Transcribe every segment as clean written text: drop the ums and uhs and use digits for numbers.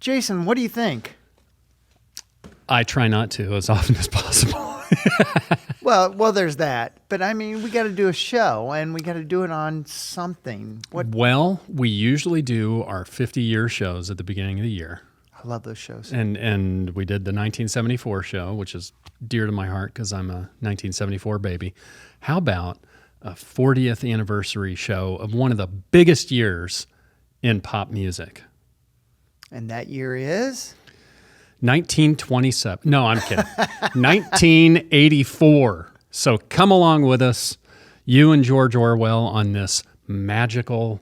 Jason, what do you think? I try not to as often as possible. Well, there's that. But I mean, we got to do a show, and we got to do it on something. What? Well, we usually do our 50-year shows at the beginning of the year. I love those shows. And we did the 1974 show, which is dear to my heart because I'm a 1974 baby. How about a 40th anniversary show of one of the biggest years in pop music? And that year is? 1927. No, I'm kidding. 1984. So come along with us, you and George Orwell, on this magical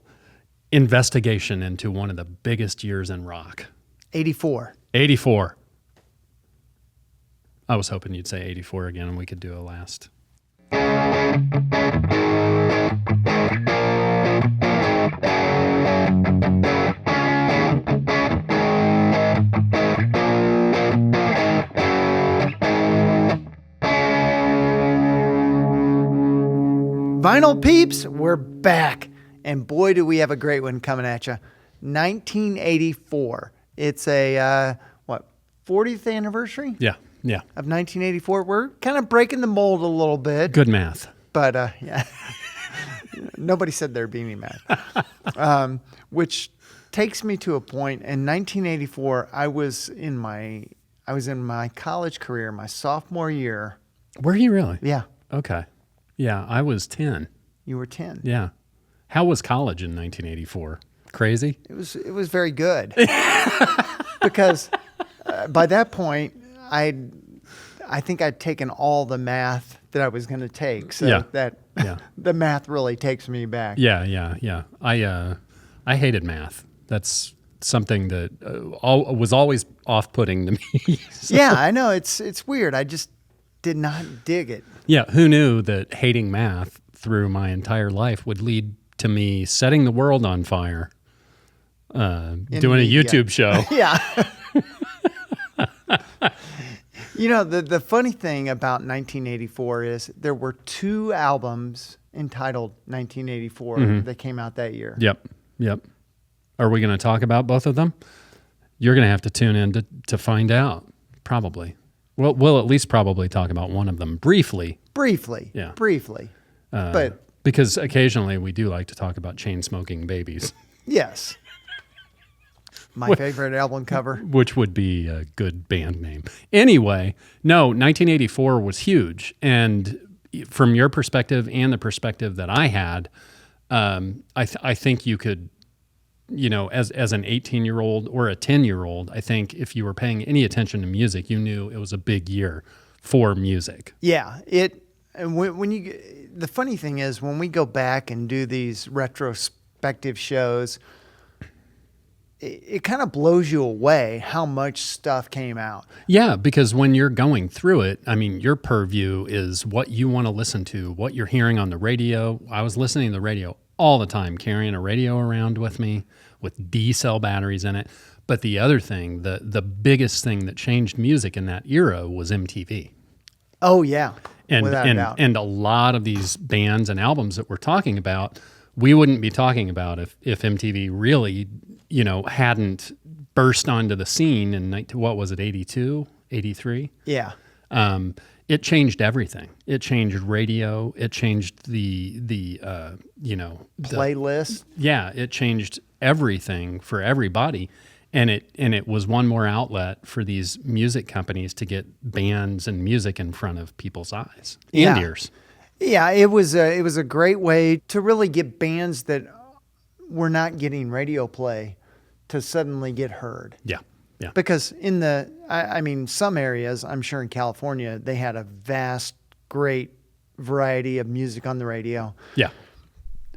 investigation into one of the biggest years in rock. 84. 84. I was hoping you'd say 84 again and we could do a last. Vinyl peeps, we're back. And boy, do we have a great one coming at you. 1984. It's a, 40th anniversary? Yeah. Of 1984. We're kind of breaking the mold a little bit. Good math. But, yeah. Nobody said there'd be any math. Which takes me to a point. In 1984, I was in my college career, my sophomore year. Were you really? Yeah. Okay. Yeah, I was 10. You were 10. Yeah. How was college in 1984? Crazy? It was very good. Because by that point, I think I'd taken all the math that I was going to take. So the math really takes me back. Yeah. I hated math. That's something that was always off-putting to me. So. Yeah, I know. It's weird. I just did not dig it. Yeah, who knew that hating math through my entire life would lead to me setting the world on fire, doing a YouTube show. Yeah. You know, the funny thing about 1984 is there were 2 albums entitled 1984 that came out that year. Yep. Are we going to talk about both of them? You're going to have to tune in to find out, probably. We'll at least probably talk about one of them briefly. Yeah. Briefly. But because occasionally we do like to talk about chain-smoking babies. Yes. My favorite album cover. Which would be a good band name. Anyway, no, 1984 was huge. And from your perspective and the perspective that I had, I think you could, as an 18-year-old or a 10-year-old, I think if you were paying any attention to music, you knew it was a big year for music. Yeah. The funny thing is, when we go back and do these retrospective shows, it kind of blows you away how much stuff came out. Yeah, because when you're going through it, I mean, your purview is what you want to listen to, what you're hearing on the radio. I was listening to the radio all the time, carrying a radio around with me with D-cell batteries in it. But the other thing, the biggest thing that changed music in that era was MTV. Oh, yeah. Without a doubt. And a lot of these bands and albums that we're talking about, we wouldn't be talking about if MTV really, hadn't burst onto the scene in, 82, 83? Yeah. It changed everything. It changed radio. It changed the playlist. It changed everything for everybody. And it was one more outlet for these music companies to get bands and music in front of people's eyes and ears. Yeah, it was a great way to really get bands that were not getting radio play to suddenly get heard. Yeah. Because in some areas, I'm sure in California, they had a vast, great variety of music on the radio. Yeah.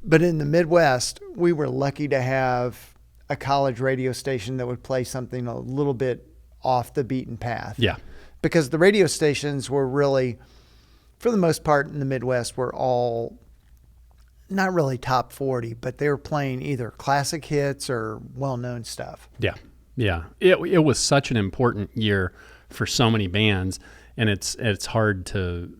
But in the Midwest, we were lucky to have a college radio station that would play something a little bit off the beaten path. Yeah. Because the radio stations were really, for the most part in the Midwest, were all not really top 40, but they were playing either classic hits or well-known stuff. Yeah. Yeah. It was such an important year for so many bands, and it's hard to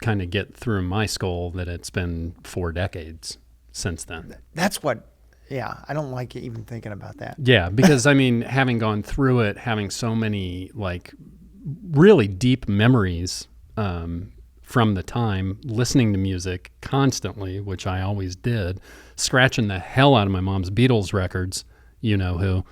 kind of get through my skull that it's been 4 decades since then. That's what Yeah, I don't like even thinking about that. Yeah, because I mean, having gone through it, having so many like really deep memories from the time, listening to music constantly, which I always did, scratching the hell out of my mom's Beatles records, you know who.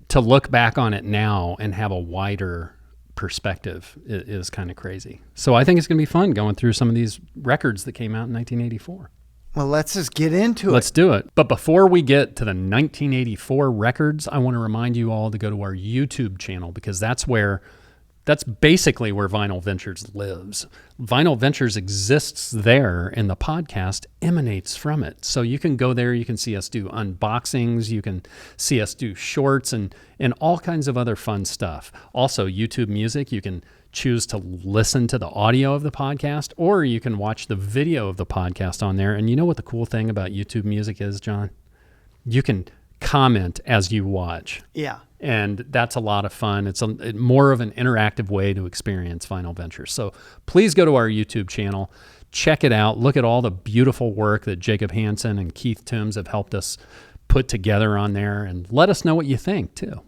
To look back on it now and have a wider perspective is kind of crazy. So I think it's going to be fun going through some of these records that came out in 1984. Well, let's just get into it. Let's do it. But before we get to the 1984 records, I want to remind you all to go to our YouTube channel, because that's basically where Vinyl Ventures lives. Vinyl Ventures exists there, and the podcast emanates from it. So you can go there, you can see us do unboxings, you can see us do shorts and all kinds of other fun stuff. Also, YouTube Music, you can choose to listen to the audio of the podcast, or you can watch the video of the podcast on there. And you know what the cool thing about YouTube Music is, John? You can comment as you watch. Yeah. And that's a lot of fun. It's more of an interactive way to experience Vinyl Ventures. So please go to our YouTube channel, check it out, look at all the beautiful work that Jacob Hansen and Keith Toombs have helped us put together on there, and let us know what you think too.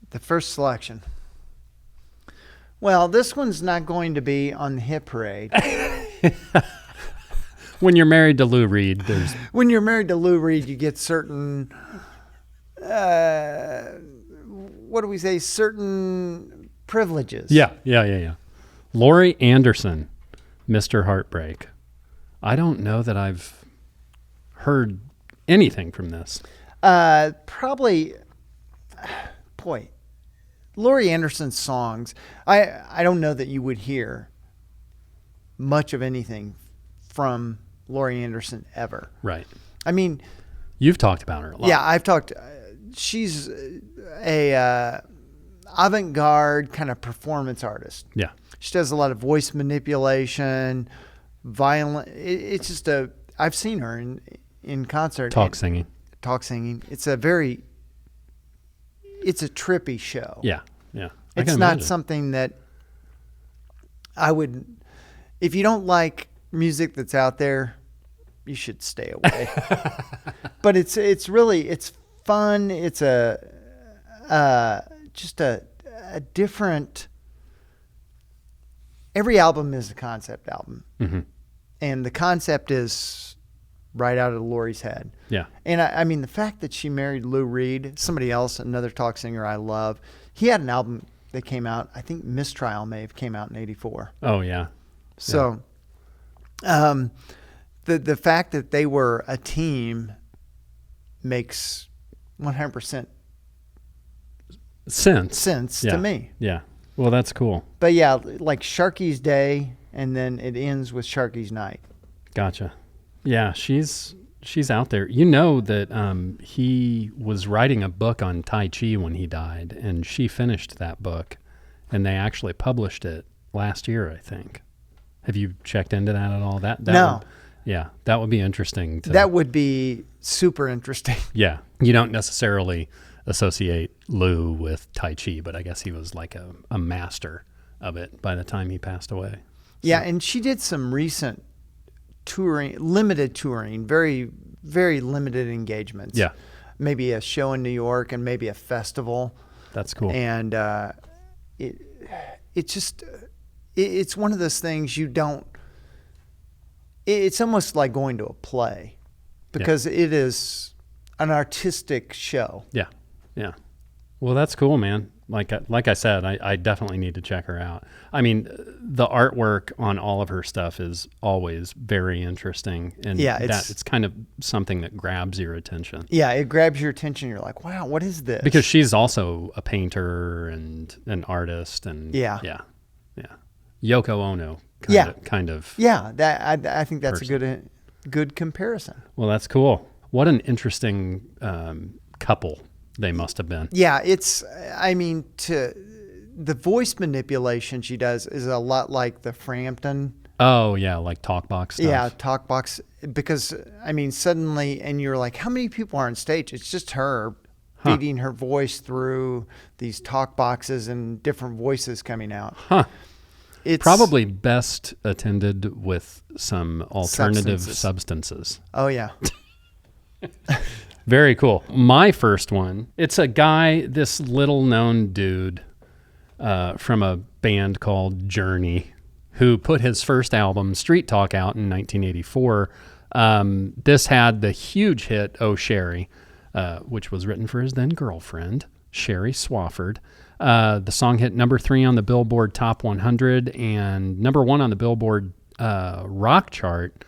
The first selection. Well, this one's not going to be on the hit parade. When you're married to Lou Reed, When you're married to Lou Reed, you get certain, what do we say, certain privileges. Yeah. Laurie Anderson, Mr. Heartbreak. I don't know that I've heard anything from this. Probably, boy, Laurie Anderson's songs, I don't know that you would hear much of anything from Laurie Anderson ever. Right. I mean, you've talked about her a lot. Yeah, I've talked. She's a avant-garde kind of performance artist. Yeah. She does a lot of voice manipulation, violent. It's just I've seen her in concert. Talk singing. It's a trippy show. Yeah. It's not something that I would, if you don't like music that's out there, you should stay away. But it's really fun. It's just a different. Every album is a concept album, mm-hmm. and the concept is right out of Laurie's head. Yeah. And I mean, the fact that she married Lou Reed, somebody else, another talk singer I love, he had an album that came out, I think Mistrial may have came out in 84. Oh, yeah. So the fact that they were a team makes 100% sense to me. Yeah. Well, that's cool. But yeah, like Sharky's Day, and then it ends with Sharky's Night. Gotcha. Yeah, she's out there. You know that he was writing a book on Tai Chi when he died, and she finished that book, and they actually published it last year, I think. Have you checked into that at all? No. That would be interesting. That would be super interesting. Yeah. You don't necessarily associate Lou with Tai Chi, but I guess he was like a master of it by the time he passed away. So. Yeah, and she did some recent limited touring, very, very limited engagements. Yeah. Maybe a show in New York and maybe a festival. That's cool. And it's one of those things it's almost like going to a play, because it is an artistic show. Yeah. Well, that's cool, man. Like I said, I definitely need to check her out. I mean, the artwork on all of her stuff is always very interesting, and it's kind of something that grabs your attention. Yeah, it grabs your attention. You're like, wow, what is this? Because she's also a painter and an artist, and yeah. Yoko Ono, kind of. Yeah, I think that's a good comparison. Well, that's cool. What an interesting couple they must have been. Yeah, the voice manipulation she does is a lot like the Frampton. Oh, yeah, like talkbox stuff. Yeah, talkbox. Because, suddenly, and you're like, how many people are on stage? It's just her feeding her voice through these talk boxes and different voices coming out. Huh. It's probably best attended with some alternative substances. Oh, yeah. Very cool. My first one, it's a guy, this little known dude from a band called Journey, who put his first album, Street Talk, out in 1984. This had the huge hit, Oh Sherry, which was written for his then girlfriend, Sherry Swafford. The song hit number 3 on the Billboard Top 100 and number 1 on the Billboard Rock chart.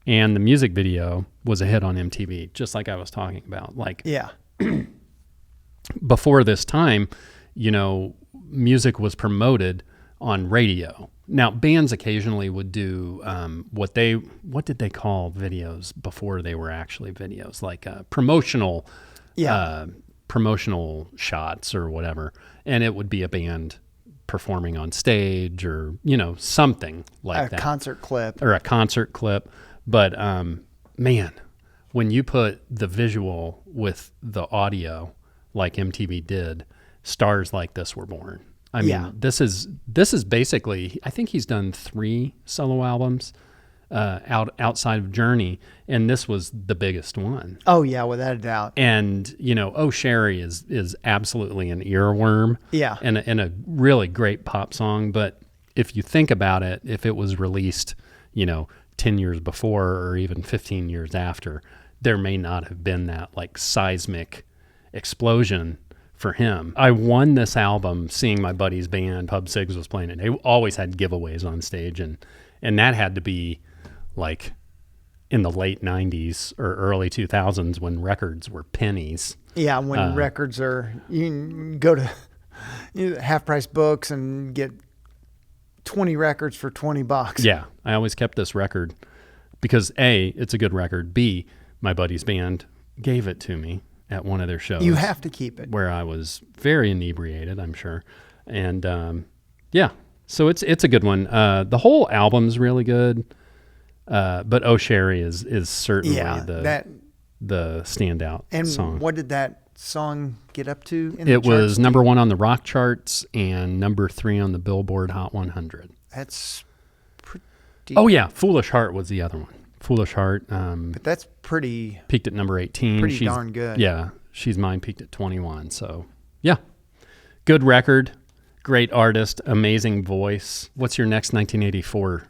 And the music video was a hit on MTV, just like I was talking about. Like, Yeah. before this time, music was promoted on radio. Now, bands occasionally would do what did they call videos before they were actually videos, like promotional shots or whatever. And it would be a band performing on stage or, something like that. A concert clip. Or a concert clip. But, man, when you put the visual with the audio like MTV did, stars like this were born. I mean, this is basically, I think he's done 3 solo albums outside of Journey, and this was the biggest one. Oh, yeah, without a doubt. And, Oh Sherry is absolutely an earworm. Yeah. And a really great pop song. But if you think about it, if it was released, 10 years before or even 15 years after, there may not have been that like seismic explosion for him. I won this album seeing my buddy's band, Pub Sigs, was playing it. They always had giveaways on stage, and that had to be like in the late 90s or early 2000s when records were pennies. Yeah, when records are, you can go to half price books and get 20 records for $20. Yeah, I always kept this record because A, it's a good record. B, my buddy's band gave it to me at one of their shows. You have to keep it. Where I was very inebriated, I'm sure. And so it's a good one. The whole album's really good. But Oh Sherry is certainly the standout song. And what did that song get up to in it the was charts? number 1 on the rock charts and number 3 on the Billboard Hot 100. That's pretty... Oh, yeah. Foolish Heart was the other one. Foolish Heart. But that's pretty... Peaked at number 18. Pretty darn good. Yeah. She's Mine peaked at 21. So, yeah. Good record. Great artist. Amazing voice. What's your next 1984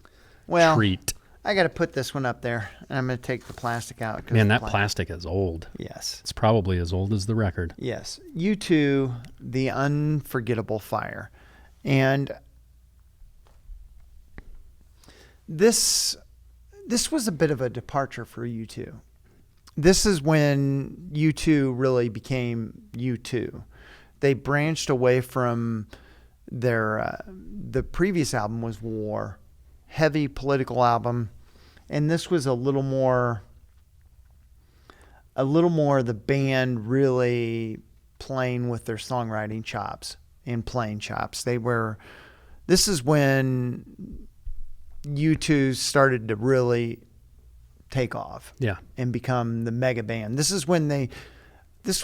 treat? I got to put this one up there, and I'm going to take the plastic out. Man, that plastic is old. Yes. It's probably as old as the record. Yes. U2, The Unforgettable Fire. And this was a bit of a departure for U2. This is when U2 really became U2. They branched away from their the previous album was War, heavy political album, and this was a little more the band really playing with their songwriting chops and playing chops. This is when U2 started to really take off. Yeah. And become the mega band. This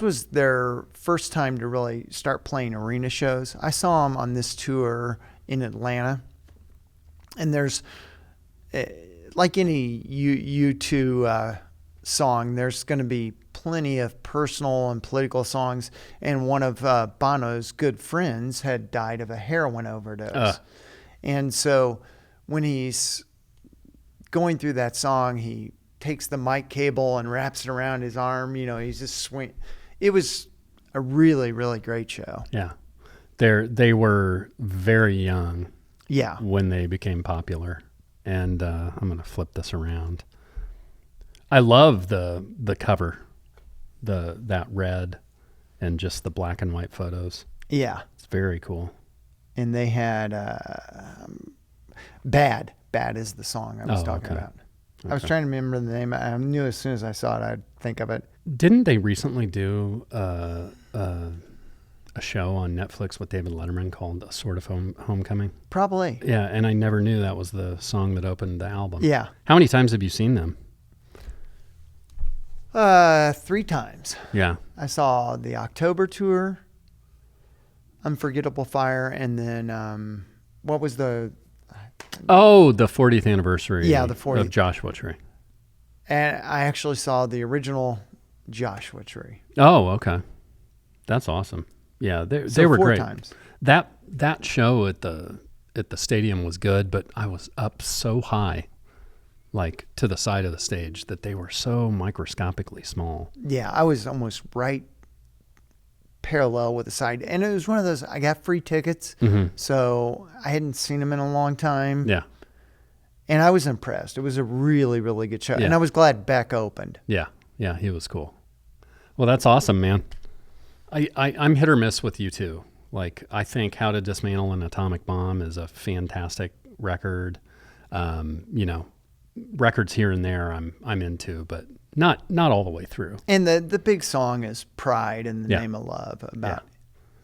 was their first time to really start playing arena shows. I saw them on this tour in Atlanta. And there's, like any U2 song, there's going to be plenty of personal and political songs. And one of Bono's good friends had died of a heroin overdose. And so when he's going through that song, he takes the mic cable and wraps it around his arm. He's just swing. It was a really, really great show. Yeah. They were very young. Yeah. When they became popular. And I'm going to flip this around. I love the cover, that red and just the black and white photos. Yeah. It's very cool. And they had Bad. Bad is the song I was talking about. Okay. I was trying to remember the name. I knew as soon as I saw it, I'd think of it. Didn't they recently do a show on Netflix with David Letterman called A Sort of Homecoming? Probably. Yeah, and I never knew that was the song that opened the album. Yeah. How many times have you seen them? 3 times. Yeah. I saw the October tour, Unforgettable Fire, and then what was the... Oh, the 40th anniversary the 40th. of Joshua Tree. And I actually saw the original Joshua Tree. Oh, okay. That's awesome. Yeah, they So were 4 great. times. That show at the stadium was good, but I was up so high, like to the side of the stage, that they were so microscopically small. Yeah, I was almost right parallel with the side. And it was one of those, I got free tickets, so I hadn't seen them in a long time. Yeah, And I was impressed. It was a really, really good show. Yeah. And I was glad Beck opened. yeah, he was cool. Well, that's awesome, man. I'm hit or miss with you too. Like, I think How to Dismantle an Atomic Bomb is a fantastic record. Records here and there I'm into, but not all the way through. And the big song is Pride in the Yeah. Name of Love about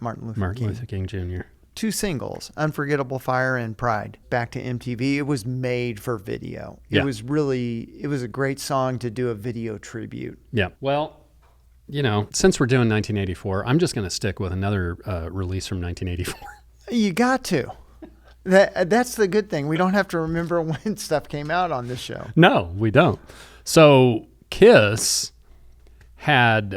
Martin Luther Martin King. Luther King Jr. 2 singles, Unforgettable Fire and Pride, back to MTV. It was made for video. It Yeah. was a great song to do a video tribute. Yeah. Well, since we're doing 1984, I'm just going to stick with another release from 1984. You got to. That's the good thing. We don't have to remember when stuff came out on this show. No, we don't. So Kiss had,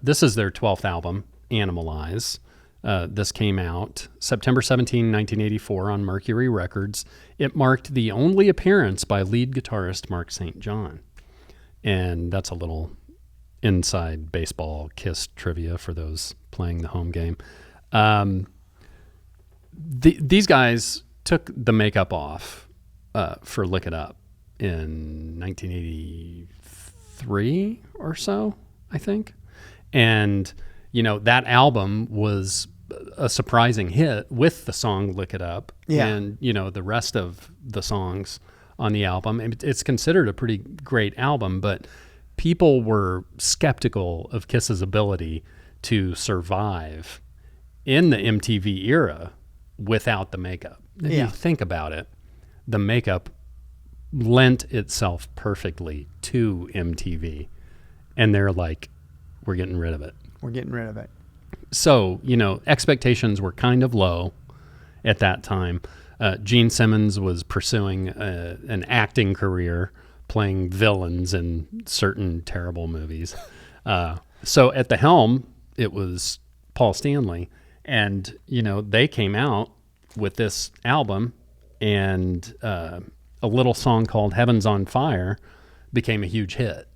this is their 12th album, Animalize. This came out September 17, 1984 on Mercury Records. It marked the only appearance by lead guitarist Mark St. John. And that's a little inside baseball Kiss trivia for those playing the home game. These guys took the makeup off for Lick It Up in 1983 or so, I think. And, that album was a surprising hit with the song Lick It Up. Yeah. And, the rest of the songs on the album. It's considered a pretty great album, but people were skeptical of Kiss's ability to survive in the MTV era without the makeup. If you think about it, the makeup lent itself perfectly to MTV. And they're like, we're getting rid of it. We're getting rid of it. So, expectations were kind of low at that time. Gene Simmons was pursuing an acting career, playing villains in certain terrible movies. So at the helm, it was Paul Stanley. And, they came out with this album, and a little song called Heaven's on Fire became a huge hit.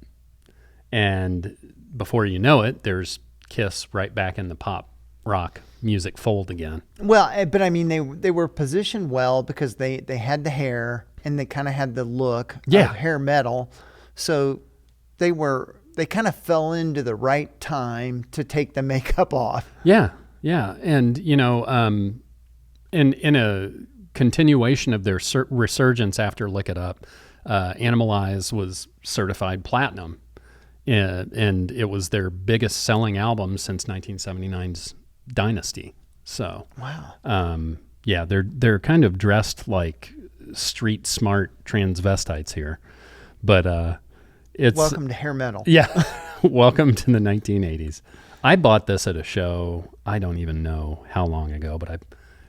And before you know it, there's Kiss right back in the pop rock music fold again. Well, but I mean, they were positioned well because they had the hair and they kind of had the look of hair metal. So they kind of fell into the right time to take the makeup off. Yeah. Yeah. And, in a continuation of their resurgence after Lick It Up, Animalize was certified platinum. And it was their biggest selling album since 1979's Dynasty. So, wow. They're kind of dressed like street smart transvestites here, but it's welcome to hair metal. Yeah, welcome to the 1980s. I bought this at a show. I don't even know how long ago, but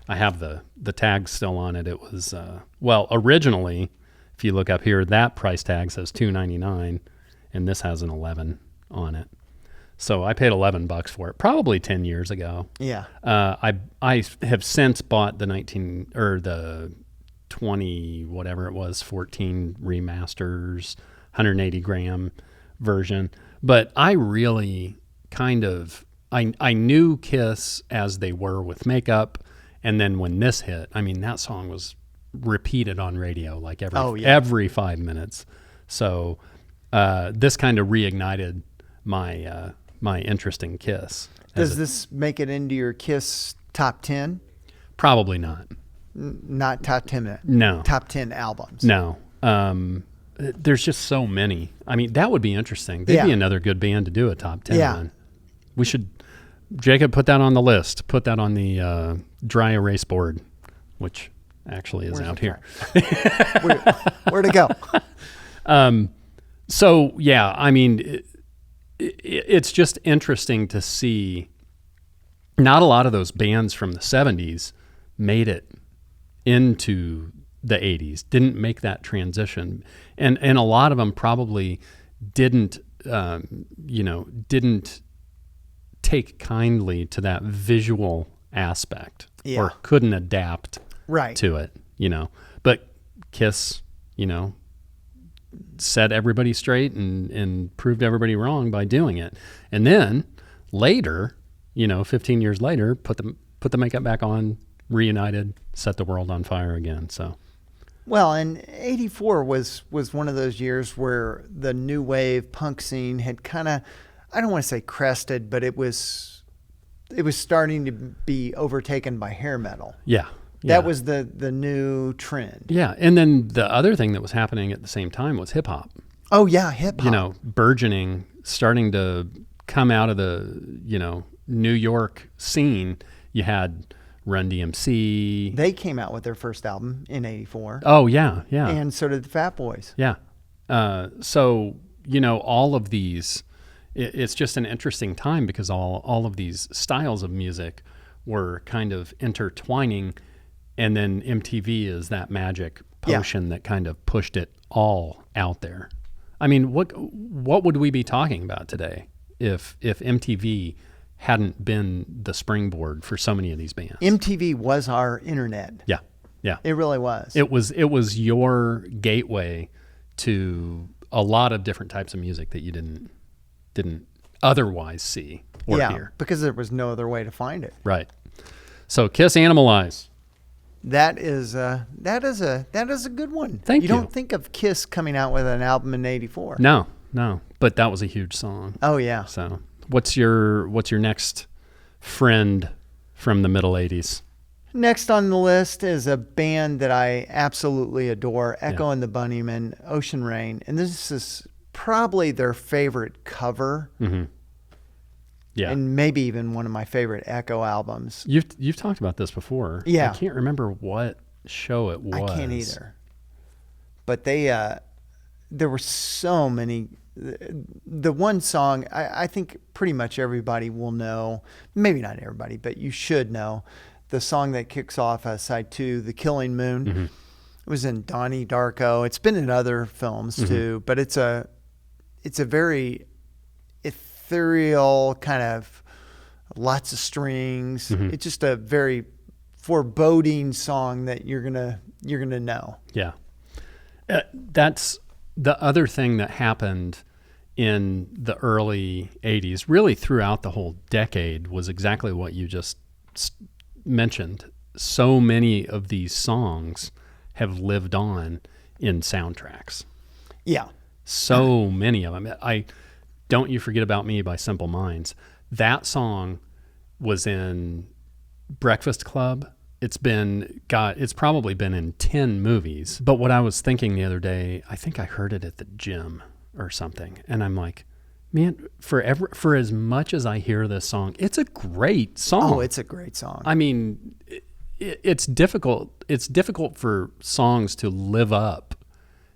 I have the tag still on it. It was originally, if you look up here, that price tag says $2.99. And this has an 11 on it. So I paid $11 for it, probably 10 years ago. Yeah. I have since bought the 20, whatever it was, 14 remasters, 180 gram version. But I really I knew Kiss as they were with makeup. And then when this hit, that song was repeated on radio like every 5 minutes. So this kind of reignited my interest in Kiss. Does this make it into your Kiss top 10? Probably not. Not top 10. No. Top 10 albums. No. There's just so many. That would be interesting. They'd be another good band to do a top 10 on. We should, Jacob, put that on the list. Put that on the dry erase board, which actually is out here. Where'd it go? So, yeah, it's just interesting to see not a lot of those bands from the 70s made it into the 80s, didn't make that transition. And a lot of them probably didn't didn't take kindly to that visual aspect Yeah. or couldn't adapt Right. to it, But Kiss, set everybody straight and proved everybody wrong by doing it. And then later, 15 years later, put the makeup back on, reunited, set the world on fire again. So, Well, and 84 was one of those years where the new wave punk scene had kind of, I don't want to say crested, but it was starting to be overtaken by hair metal. yeah. That was the new trend. Yeah. And then the other thing that was happening at the same time was hip hop. Oh yeah, hip hop. Burgeoning, starting to come out of the, New York scene. You had Run DMC. They came out with their first album in 84. Oh yeah. Yeah. And so did the Fat Boys. Yeah. So, all of these, it's just an interesting time because all of these styles of music were kind of intertwining. And then MTV is that magic potion that kind of pushed it all out there. I mean, what would we be talking about today if MTV hadn't been the springboard for so many of these bands? MTV was our internet. Yeah. Yeah. It really was. It was your gateway to a lot of different types of music that you didn't otherwise see or hear. Because there was no other way to find it. Right. So Kiss Animalize. That is a good one. Thank you. You don't think of Kiss coming out with an album in 84. No, but that was a huge song. Oh yeah. So, what's your next friend from the middle 80s? Next on the list is a band that I absolutely adore, Echo and the Bunnymen, Ocean Rain, and this is probably their favorite cover. Mm-hmm. Yeah. And maybe even one of my favorite Echo albums. You've talked about this before. Yeah. I can't remember what show it was. I can't either. But there were so many. The one song, I think pretty much everybody will know, maybe not everybody, but you should know, the song that kicks off side 2, The Killing Moon. Mm-hmm. It was in Donnie Darko. It's been in other films too, but it's a very ethereal kind of lots of strings. Mm-hmm. It's just a very foreboding song that you're gonna know. Yeah. That's the other thing that happened in the early 80s, really throughout the whole decade, was exactly what you just mentioned. So many of these songs have lived on in soundtracks. Yeah. So many of them. Don't You Forget About Me by Simple Minds. That song was in Breakfast Club. It's probably been in 10 movies. But what I was thinking the other day, I think I heard it at the gym or something. And I'm like, man, for as much as I hear this song, it's a great song. Oh, it's a great song. I mean, it's difficult. It's difficult for songs to live up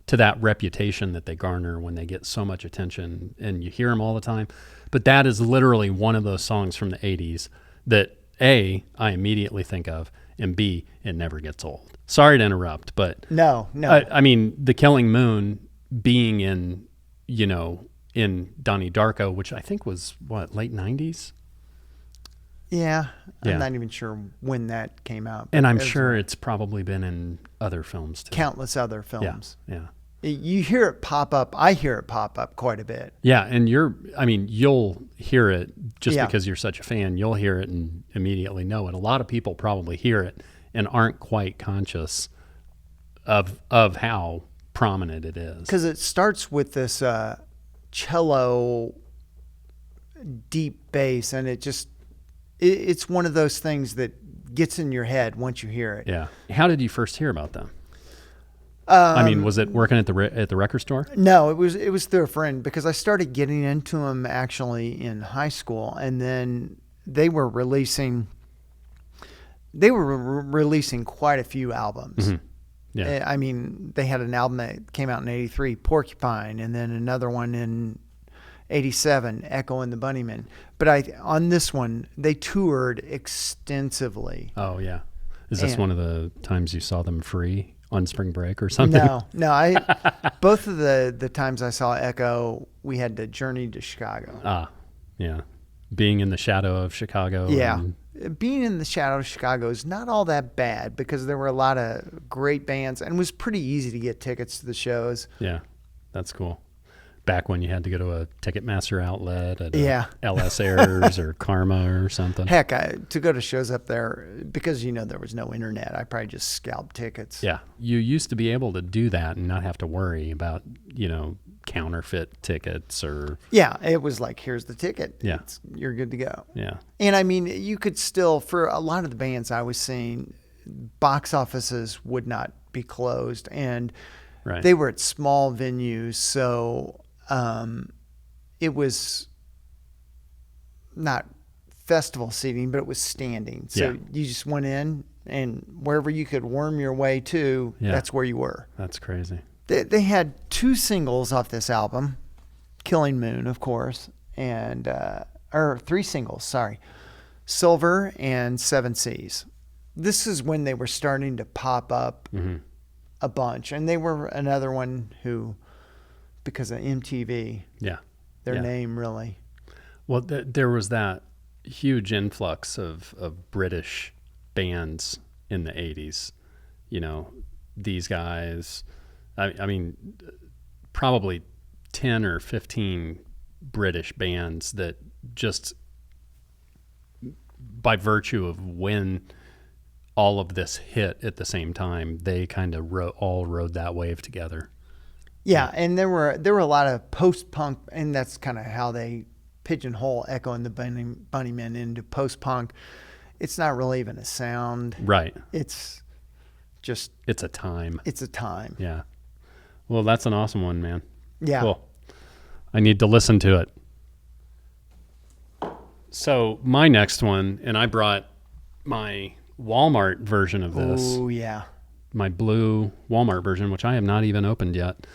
to that reputation that they garner when they get so much attention and you hear them all the time. But that is literally one of those songs from the 80s that A, I immediately think of, and B, it never gets old. Sorry to interrupt, but no. I mean, The Killing Moon being in Donnie Darko, which I think was late 90s? Yeah. Yeah. I'm not even sure when that came out. And I'm sure it's probably been in other films too. Countless other films. Yeah. You hear it pop up. I hear it pop up quite a bit. Yeah, and you'll hear it just because you're such a fan. You'll hear it and immediately know it. A lot of people probably hear it and aren't quite conscious of how prominent it is. Because it starts with this cello deep bass, and it's one of those things that gets in your head once you hear it. Yeah. How did you first hear about them? Was it working at the record store? No, it was through a friend, because I started getting into them actually in high school, and then they were releasing quite a few albums. Mm-hmm. Yeah. I mean, they had an album that came out in '83, Porcupine, and then another one in '87, Echo and the Bunnymen. But on this one, they toured extensively. Oh yeah. Is this one of the times you saw them free on spring break or something? No. I both of the times I saw Echo, we had to journey to Chicago. Yeah. Being in the shadow of Chicago. Yeah. Being in the shadow of Chicago is not all that bad because there were a lot of great bands and it was pretty easy to get tickets to the shows. Yeah. That's cool. Back when you had to go to a Ticketmaster outlet at LS Airs or Karma or something. Heck, to go to shows up there, because there was no internet, I probably just scalped tickets. Yeah. You used to be able to do that and not have to worry about, counterfeit tickets or... Yeah, it was like, here's the ticket. Yeah. You're good to go. Yeah. And I mean, you could still, for a lot of the bands I was seeing, box offices would not be closed. And right. They were at small venues, so... it was not festival seating, but it was standing. So you just went in and wherever you could worm your way to, that's where you were. That's crazy. They had 2 singles off this album, Killing Moon, of course, and, or 3 singles, sorry, Silver and Seven Seas. This is when they were starting to pop up a bunch. And they were another one who... because of MTV, their name really. Well, there was that huge influx of British bands in the 80s. These guys, I mean, probably 10 or 15 British bands that just by virtue of when all of this hit at the same time, they kind of all rode that wave together. Yeah, and there were a lot of post-punk, and that's kind of how they pigeonhole Echo and the Bunnymen into post-punk. It's not really even a sound. Right. It's just... It's a time. It's a time. Yeah. Well, that's an awesome one, man. Yeah. Cool. I need to listen to it. So my next one, and I brought my Walmart version of this. Oh, yeah. My blue Walmart version, which I have not even opened yet.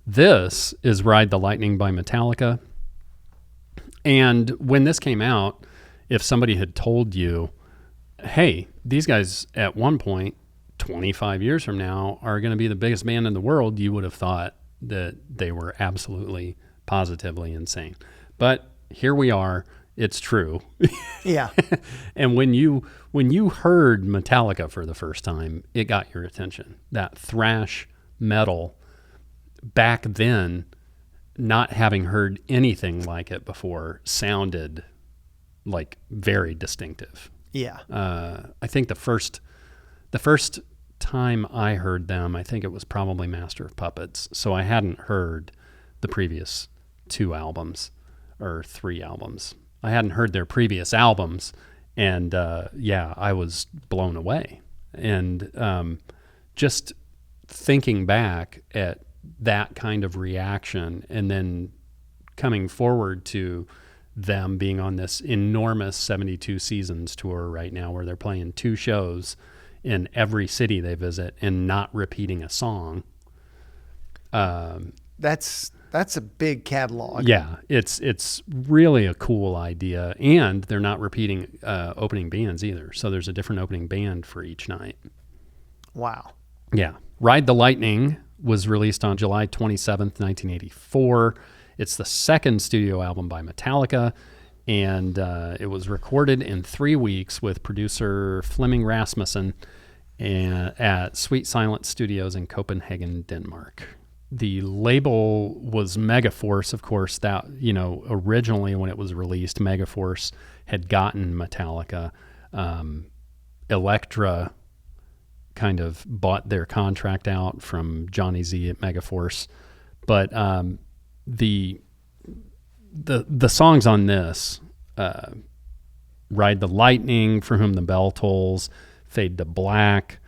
This is Ride the Lightning by Metallica. And when this came out, if somebody had told you, hey, these guys at one point, 25 years from now, are going to be the biggest band in the world, you would have thought that they were absolutely, positively insane. But here we are. It's true. Yeah. And when you heard Metallica for the first time, it got your attention. That thrash metal, back then, not having heard anything like it before, sounded like very distinctive. Yeah. I think the first time I heard them, I think it was probably Master of Puppets. So I hadn't heard the previous 2 albums or 3 albums. I hadn't heard their previous albums, and I was blown away. And just thinking back at that kind of reaction, and then coming forward to them being on this enormous 72 seasons tour right now, where they're playing 2 shows in every city they visit and not repeating a song. That's a big catalog. Yeah, it's really a cool idea, and they're not repeating opening bands either. So there's a different opening band for each night. Wow. Yeah. Ride the Lightning was released on July 27th, 1984. It's the second studio album by Metallica, and it was recorded in 3 weeks with producer Flemming Rasmussen at Sweet Silence Studios in Copenhagen, Denmark. The label was Megaforce, of course. That, originally when it was released, Megaforce had gotten Metallica. Elektra kind of bought their contract out from Johnny Z at Megaforce, but the songs on this, Ride the Lightning, For Whom the Bell Tolls, Fade to Black,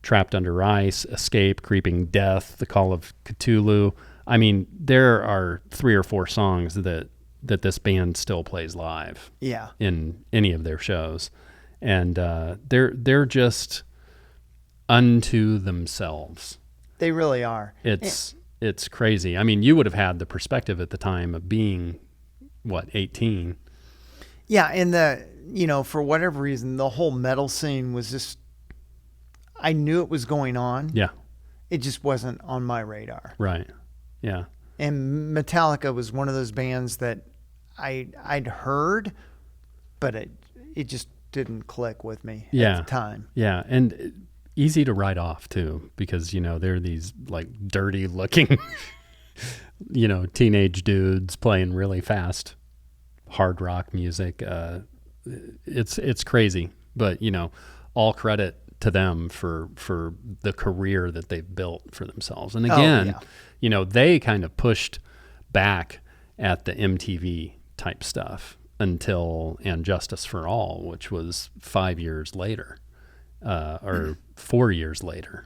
Trapped Under Ice, Escape, Creeping Death, The Call of Cthulhu. I mean, there are 3 or 4 songs that this band still plays live. Yeah. In any of their shows. And they're just unto themselves. They really are. It's crazy. I mean, you would have had the perspective at the time of being, 18? Yeah, and for whatever reason, the whole metal scene was just, I knew it was going on. Yeah. it just wasn't on my radar. Right. Yeah. And Metallica was one of those bands that I'd heard, but it just didn't click with me at the time. Yeah. And easy to write off too, because, they're these like dirty looking, teenage dudes playing really fast hard rock music. It's crazy, but all credit to them for the career that they've built for themselves. And again, they kind of pushed back at the MTV type stuff until And Justice for All, which was 5 years later, or 4 years later,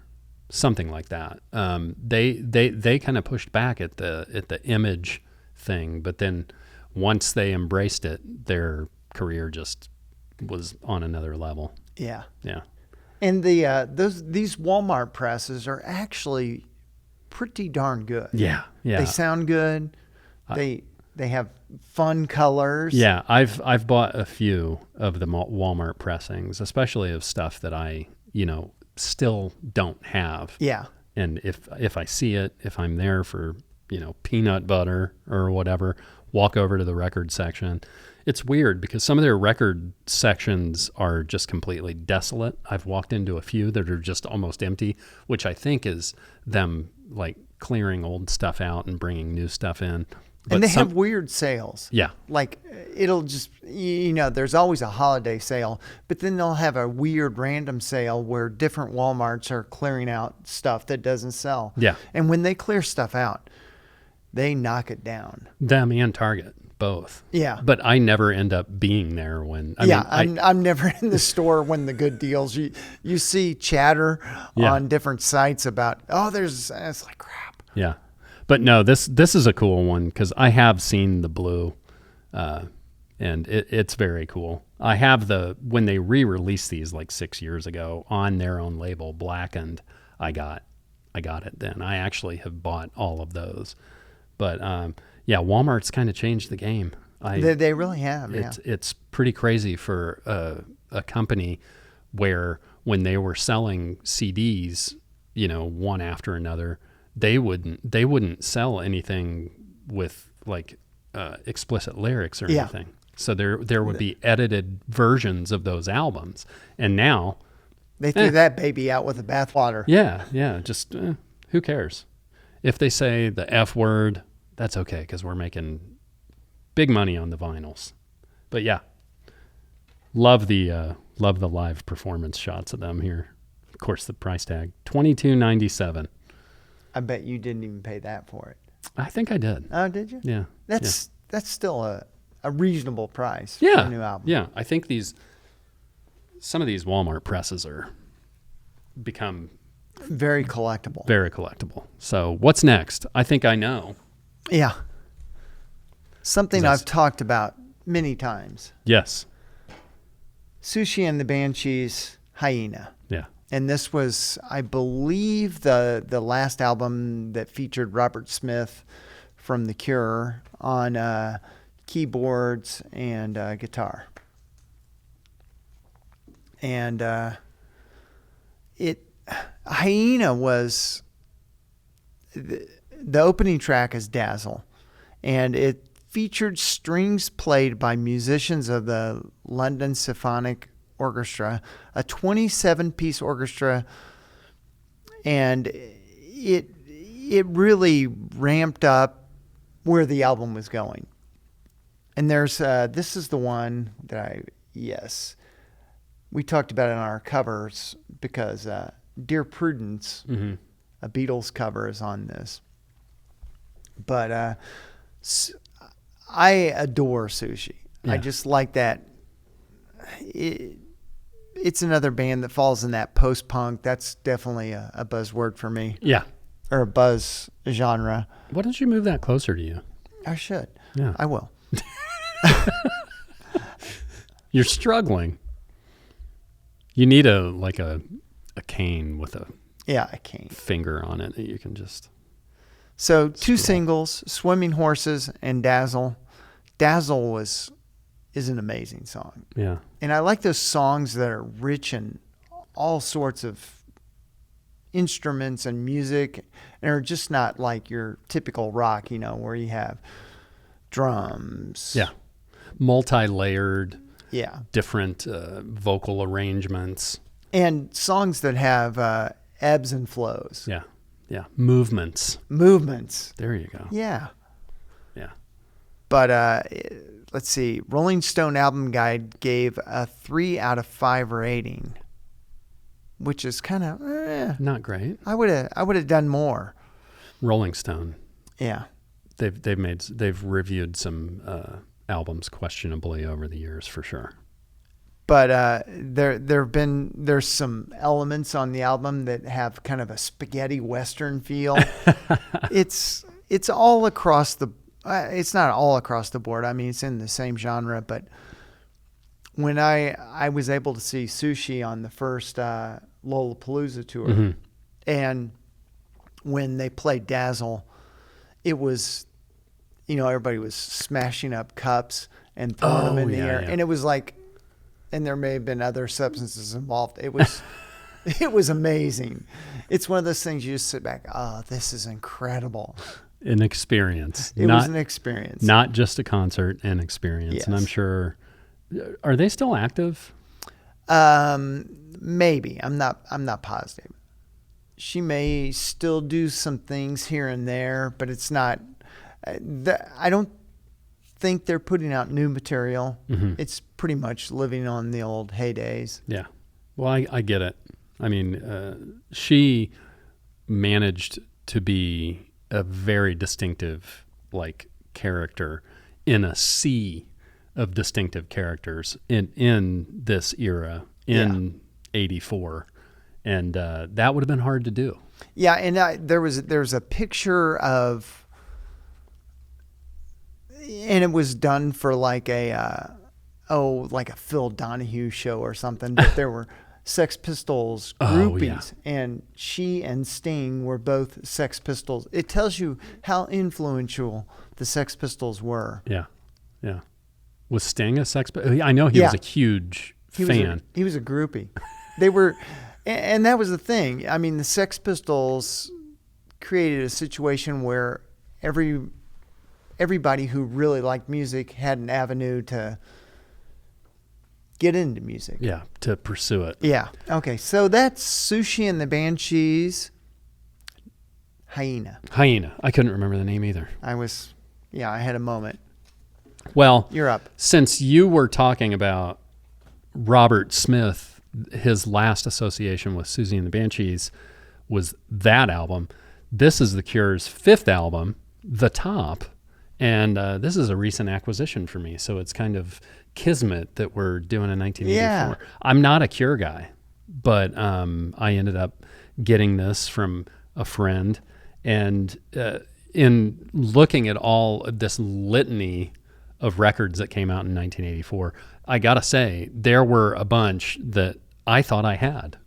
something like that. They kind of pushed back at the image thing, but then once they embraced it, their career just was on another level. Yeah. Yeah. And these Walmart presses are actually pretty darn good. Yeah. Yeah. They sound good. They have fun colors. Yeah, I've bought a few of the Walmart pressings, especially of stuff that I, still don't have. Yeah. And if I see it, if I'm there for, peanut butter or whatever, walk over to the record section. It's weird because some of their record sections are just completely desolate. I've walked into a few that are just almost empty, which I think is them like clearing old stuff out and bringing new stuff in. But and they have weird sales. Yeah. Like it'll just, there's always a holiday sale, but then they'll have a weird random sale where different Walmarts are clearing out stuff that doesn't sell. Yeah. And when they clear stuff out, they knock it down. Them and Target, both. Yeah. But I never end up being there when, I'm never in the store when the good deals. You see chatter on different sites about, it's like crap. Yeah. But no, this is a cool one because I have seen the blue, and it's very cool. I have when they re-released these like 6 years ago on their own label, Blackened. I got it then. I actually have bought all of those. But Walmart's kind of changed the game. They really have. It's pretty crazy for a company where when they were selling CDs, one after another. They wouldn't sell anything with like explicit lyrics or anything. So there would be edited versions of those albums, and now they threw that baby out with the bathwater. Yeah. Just who cares if they say the F word? That's okay because we're making big money on the vinyls. But yeah, love the live performance shots of them here. Of course, the price tag $22.97. I bet you didn't even pay that for it. I think I did. Oh, did you? Yeah. That's still a reasonable price for a a new album. Yeah. I think some of these Walmart presses are become very collectible. Very collectible. So what's next? I think I know. Yeah. Something I've talked about many times. Yes. Sushi and the Banshees, Hyena. Yeah. And this was, I believe, the last album that featured Robert Smith from The Cure on keyboards and guitar. And Hyena was, the opening track is Dazzle. And it featured strings played by musicians of the London Symphonic Orchestra, a 27-piece orchestra, and it really ramped up where the album was going. And there's this is the one that we talked about it on our covers because Dear Prudence, a Beatles cover, is on this. But I adore Sushi. Yeah. I just like that. It's another band that falls in that post-punk. That's definitely a buzzword for me. Yeah. Or a buzz genre. Why don't you move that closer to you? I should. Yeah. I will. You're struggling. You need a cane with a cane finger on it that you can just. So two singles, Swimming Horses and Dazzle. Dazzle is an amazing song. Yeah. And I like those songs that are rich in all sorts of instruments and music, and are just not like your typical rock, where you have drums. Yeah. Multi-layered, Yeah. different vocal arrangements. And songs that have ebbs and flows. Yeah. Yeah. Movements. There you go. Yeah. Yeah. But let's see. Rolling Stone Album Guide gave a 3 out of 5 rating, which is kind of not great. I would have done more. Rolling Stone. Yeah. They've reviewed some albums questionably over the years for sure. But there's some elements on the album that have kind of a spaghetti western feel. It's all across the. It's not all across the board. I mean, it's in the same genre. But when I was able to see Sushi on the first Lollapalooza tour, mm-hmm. and when they played Dazzle, it was, everybody was smashing up cups and throwing them in the air, and it was like. And there may have been other substances involved. It was amazing. It's one of those things you just sit back, oh, this is incredible. An experience. It was an experience. Not just a concert, an experience. Yes. And I'm sure, are they still active? Maybe. I'm not positive. She may still do some things here and there, but it's not, I don't think they're putting out new material. Mm-hmm. It's pretty much living on the old heydays. Yeah. Well, I get it. I mean, she managed to be a very distinctive character in a sea of distinctive characters in this era in 84. And that would have been hard to do. Yeah. And there's a picture of, and it was done for like a Phil Donahue show or something. But there were Sex Pistols groupies, and she and Sting were both Sex Pistols. It tells you how influential the Sex Pistols were. Yeah, yeah. Was Sting a Sex Pistol? I know he was a huge fan. He was a groupie. They were, and that was the thing. I mean, the Sex Pistols created a situation where everybody who really liked music had an avenue to get into music. Yeah, to pursue it. Yeah. Okay, so that's Sushi and the Banshees. Hyena. I couldn't remember the name either. I had a moment. Well, You're up. Since you were talking about Robert Smith, his last association with Susie and the Banshees was that album. This is The Cure's 5th album, The Top. And this is a recent acquisition for me, so it's kind of kismet that we're doing in 1984. Yeah. I'm not a Cure guy, but I ended up getting this from a friend. And in looking at all of this litany of records that came out in 1984, I got to say, there were a bunch that I thought I had.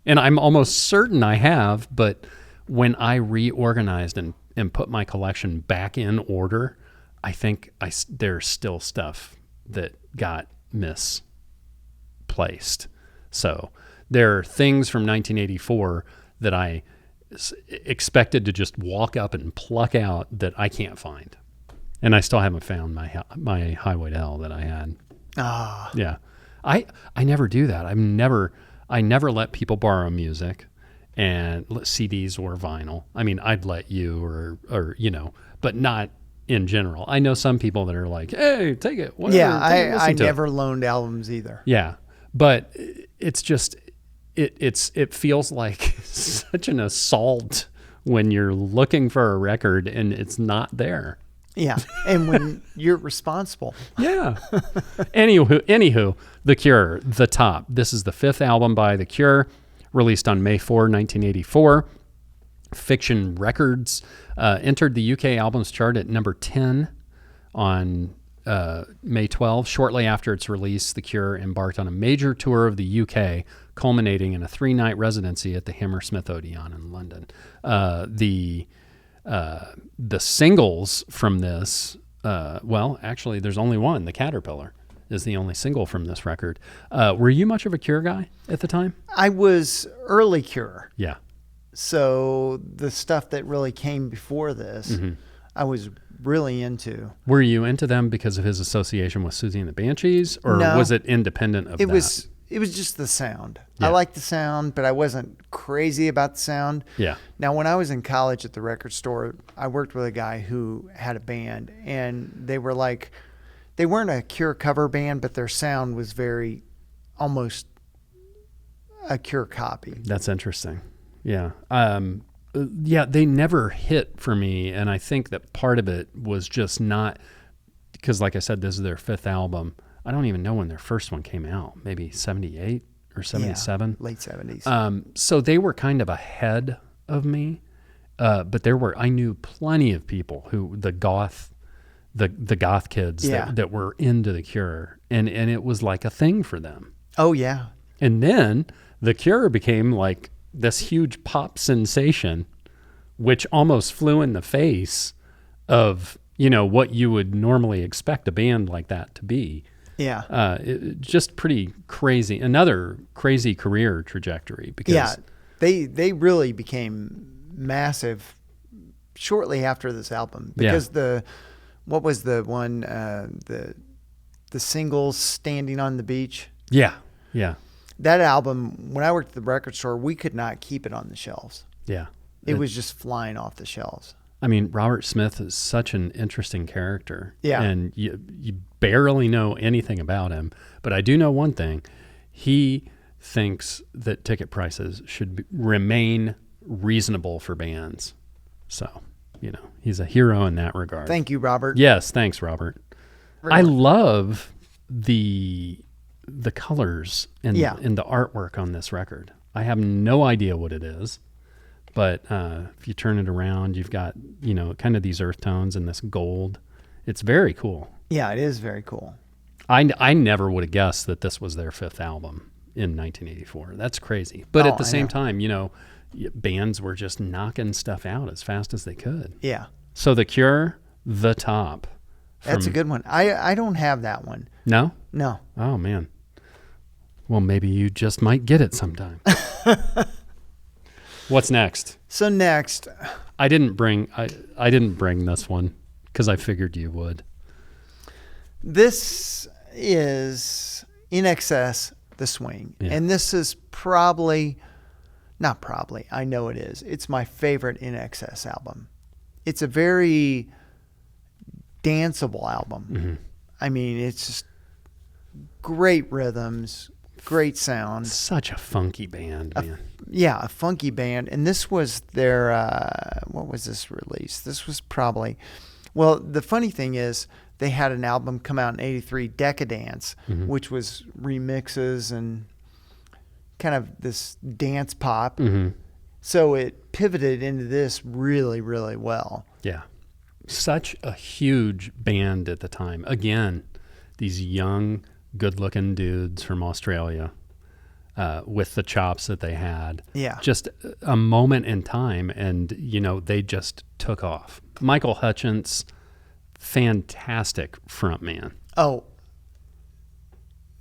And I'm almost certain I have, but when I reorganized and put my collection back in order, I think there's still stuff that got misplaced. So there are things from 1984 that I expected to just walk up and pluck out that I can't find. And I still haven't found my Highway to Hell that I had. Yeah. I never do that. I never let people borrow music and CDs or vinyl. I mean, I'd let you or but not in general. I know some people that are like, hey, take it. Whatever, Yeah, I to never loaned albums either. Yeah, but it's just it feels like such an assault when you're looking for a record and it's not there. Yeah, and when you're responsible. Yeah. Anywho, The Cure, The Top. This is the 5th album by The Cure, released on May 4, 1984. Fiction Records entered the UK albums chart at number 10 on May 12. Shortly after its release, The Cure embarked on a major tour of the UK, culminating in a 3-night residency at the Hammersmith Odeon in London. The singles from this, actually, there's only one, The Caterpillar. is the only single from this record. Were you much of a Cure guy at the time? I was early Cure. Yeah. So the stuff that really came before this, I was really into. Were you into them because of his association with Susie and the Banshees, or No. was it independent of that? It was just the sound. Yeah. I liked the sound, but I wasn't crazy about the sound. Yeah. Now, when I was in college at the record store, I worked with a guy who had a band, and they were like, they weren't a Cure cover band, but their sound was very, almost a Cure copy. That's interesting. Yeah. Yeah, they never hit for me, and I think that part of it was just not, because like I said, this is their 5th album. I don't even know when their first one came out, maybe 78 or 77. Yeah, late 70s. So they were kind of ahead of me, but I knew plenty of people who, the goth kids that were into the Cure, and it was like a thing for them. Oh, yeah. And then the Cure became like this huge pop sensation, which almost flew in the face of, what you would normally expect a band like that to be. Yeah. Just pretty crazy. Another crazy career trajectory because they really became massive shortly after this album because what was the one the singles Standing on the Beach? Yeah. That album, when I worked at the record store, we could not keep it on the shelves. Yeah. It was just flying off the shelves. I mean, Robert Smith is such an interesting character. Yeah. And you barely know anything about him. But I do know one thing. He thinks that ticket prices should remain reasonable for bands. So, he's a hero in that regard. Thank you, Robert. Yes, thanks, Robert. Really? I love the colors and the artwork on this record. I have no idea what it is. But if you turn it around, you've got, kind of these earth tones and this gold. It's very cool. Yeah, it is very cool. I never would have guessed that this was their 5th album in 1984. That's crazy. But at the same time, bands were just knocking stuff out as fast as they could. Yeah. So The Cure, The Top. That's a good one. I don't have that one. No? No. Oh, man. Well, maybe you just might get it sometime. What's next? So next, I didn't bring this one because I figured you would. This is In Excess, The Swing. Yeah. And this is not probably, I know it is. It's my favorite In Excess album. It's a very danceable album. Mm-hmm. I mean, it's just great rhythms, great sound. Such a funky band, man. A funky band. And this was their, what was this release? This was probably, well, the funny thing is they had an album come out in 83, Decadence, which was remixes and kind of this dance pop. Mm-hmm. So it pivoted into this really, really well. Yeah. Such a huge band at the time. Again, these young, good-looking dudes from Australia with the chops that they had. Yeah. Just a moment in time, and, they just took off. Michael Hutchence, fantastic frontman. Oh,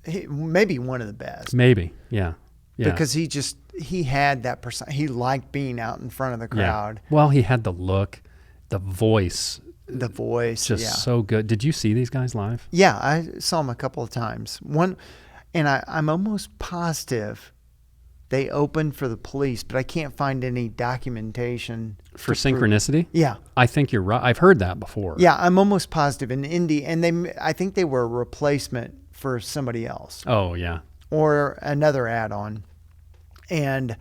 maybe one of the best. Maybe, yeah. Because he had that person. He liked being out in front of the crowd. Yeah. Well, he had the look, the voice. The voice, just so good. Did you see these guys live? Yeah, I saw them a couple of times. One, and I'm almost positive they opened for the Police, but I can't find any documentation. For Synchronicity? Yeah. I think you're right. I've heard that before. Yeah, I'm almost positive. In Indy, and I think they were a replacement for somebody else. Oh, yeah. Or another add-on. And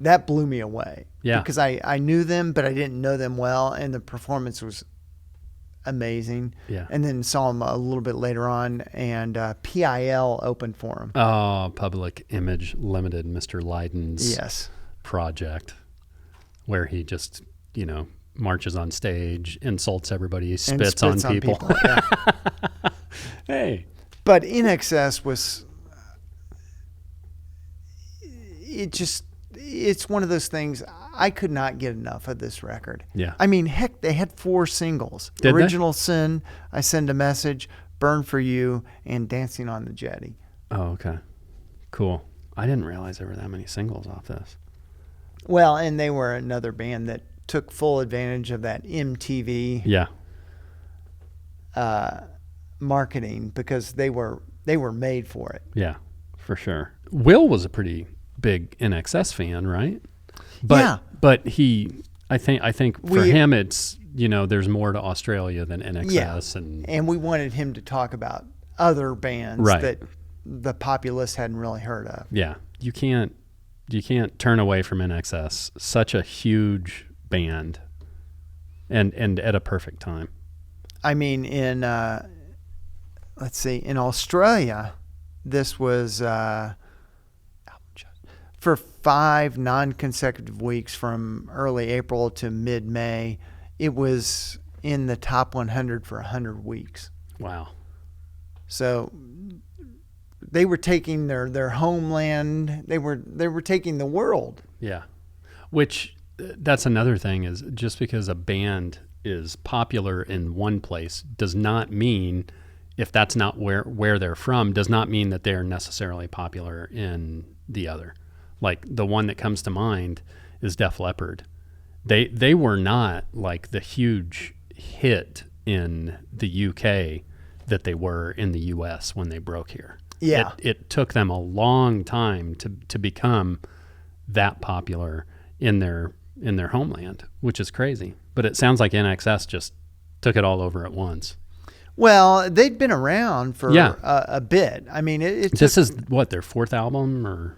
that blew me away. Yeah. Because I knew them, but I didn't know them well, and the performance was amazing. Yeah. And then saw them a little bit later on, and PIL opened for them. Oh, Public Image Limited, Mr. Lydon's project, where he just, marches on stage, insults everybody, spits on people. Yeah. Hey. But In Excess was, it's one of those things. I could not get enough of this record. Yeah. I mean, heck, they had 4 singles. Did they? Original Sin, I Send a Message, Burn for You, and Dancing on the Jetty. Oh, okay. Cool. I didn't realize there were that many singles off this. Well, and they were another band that took full advantage of that MTV Yeah. marketing because they were made for it. Yeah, for sure. Will was a pretty big NXS fan, right? But, Yeah. But I think for him, it's, there's more to Australia than NXS. And we wanted him to talk about other bands Right. that the populace hadn't really heard of. Yeah. You can't turn away from NXS. Such a huge band and at a perfect time. I mean, in Australia, this was for 5 non-consecutive weeks from early April to mid-May. It was in the top 100 for 100 weeks. Wow. So they were taking their homeland. They were taking the world. Yeah. Which that's another thing is just because a band is popular in one place does not mean, if that's not where they're from, does not mean that they're necessarily popular in the other. Like the one that comes to mind is Def Leppard. They were not like the huge hit in the UK that they were in the US when they broke here. Yeah. It took them a long time to become that popular in their homeland, which is crazy. But it sounds like NXS just took it all over at once. Well, they'd been around for a bit. I mean, this is what, their 4th album, or?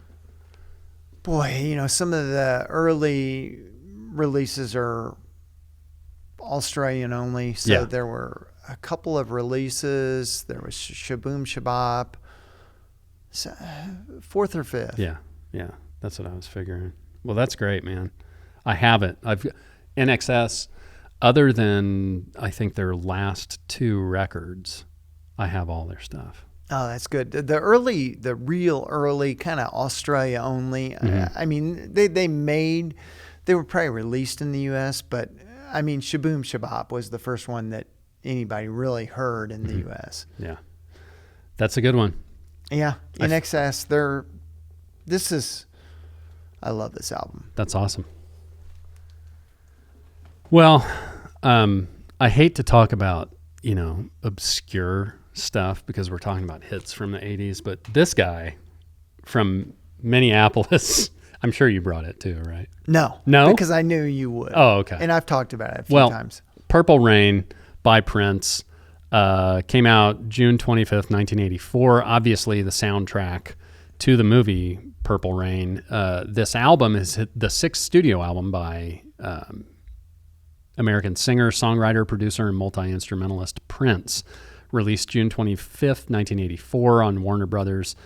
Boy, some of the early releases are Australian only. So there were a couple of releases. There was Shaboom Shabop. 4th or 5th. Yeah. That's what I was figuring. Well, that's great, man. I have it. I've NXS, other than I think their last 2 records, I have all their stuff. Oh, that's good. The real early kind of Australia only. Mm-hmm. I mean, they were probably released in the U.S., but I mean, Shaboom Shabop was the first one that anybody really heard in the U.S. Yeah, that's a good one. Yeah, NXS. I love this album. That's awesome. Well, I hate to talk about obscure stuff because we're talking about hits from the 80s, but this guy from Minneapolis, I'm sure you brought it too, right? No, because I knew you would. Oh, okay. And I've talked about it a few times. Purple Rain by Prince came out June 25th, 1984. Obviously, the soundtrack to the movie Purple Rain. This album is the 6th studio album by American singer, songwriter, producer, and multi-instrumentalist Prince. Released June 25th, 1984 on Warner Brothers.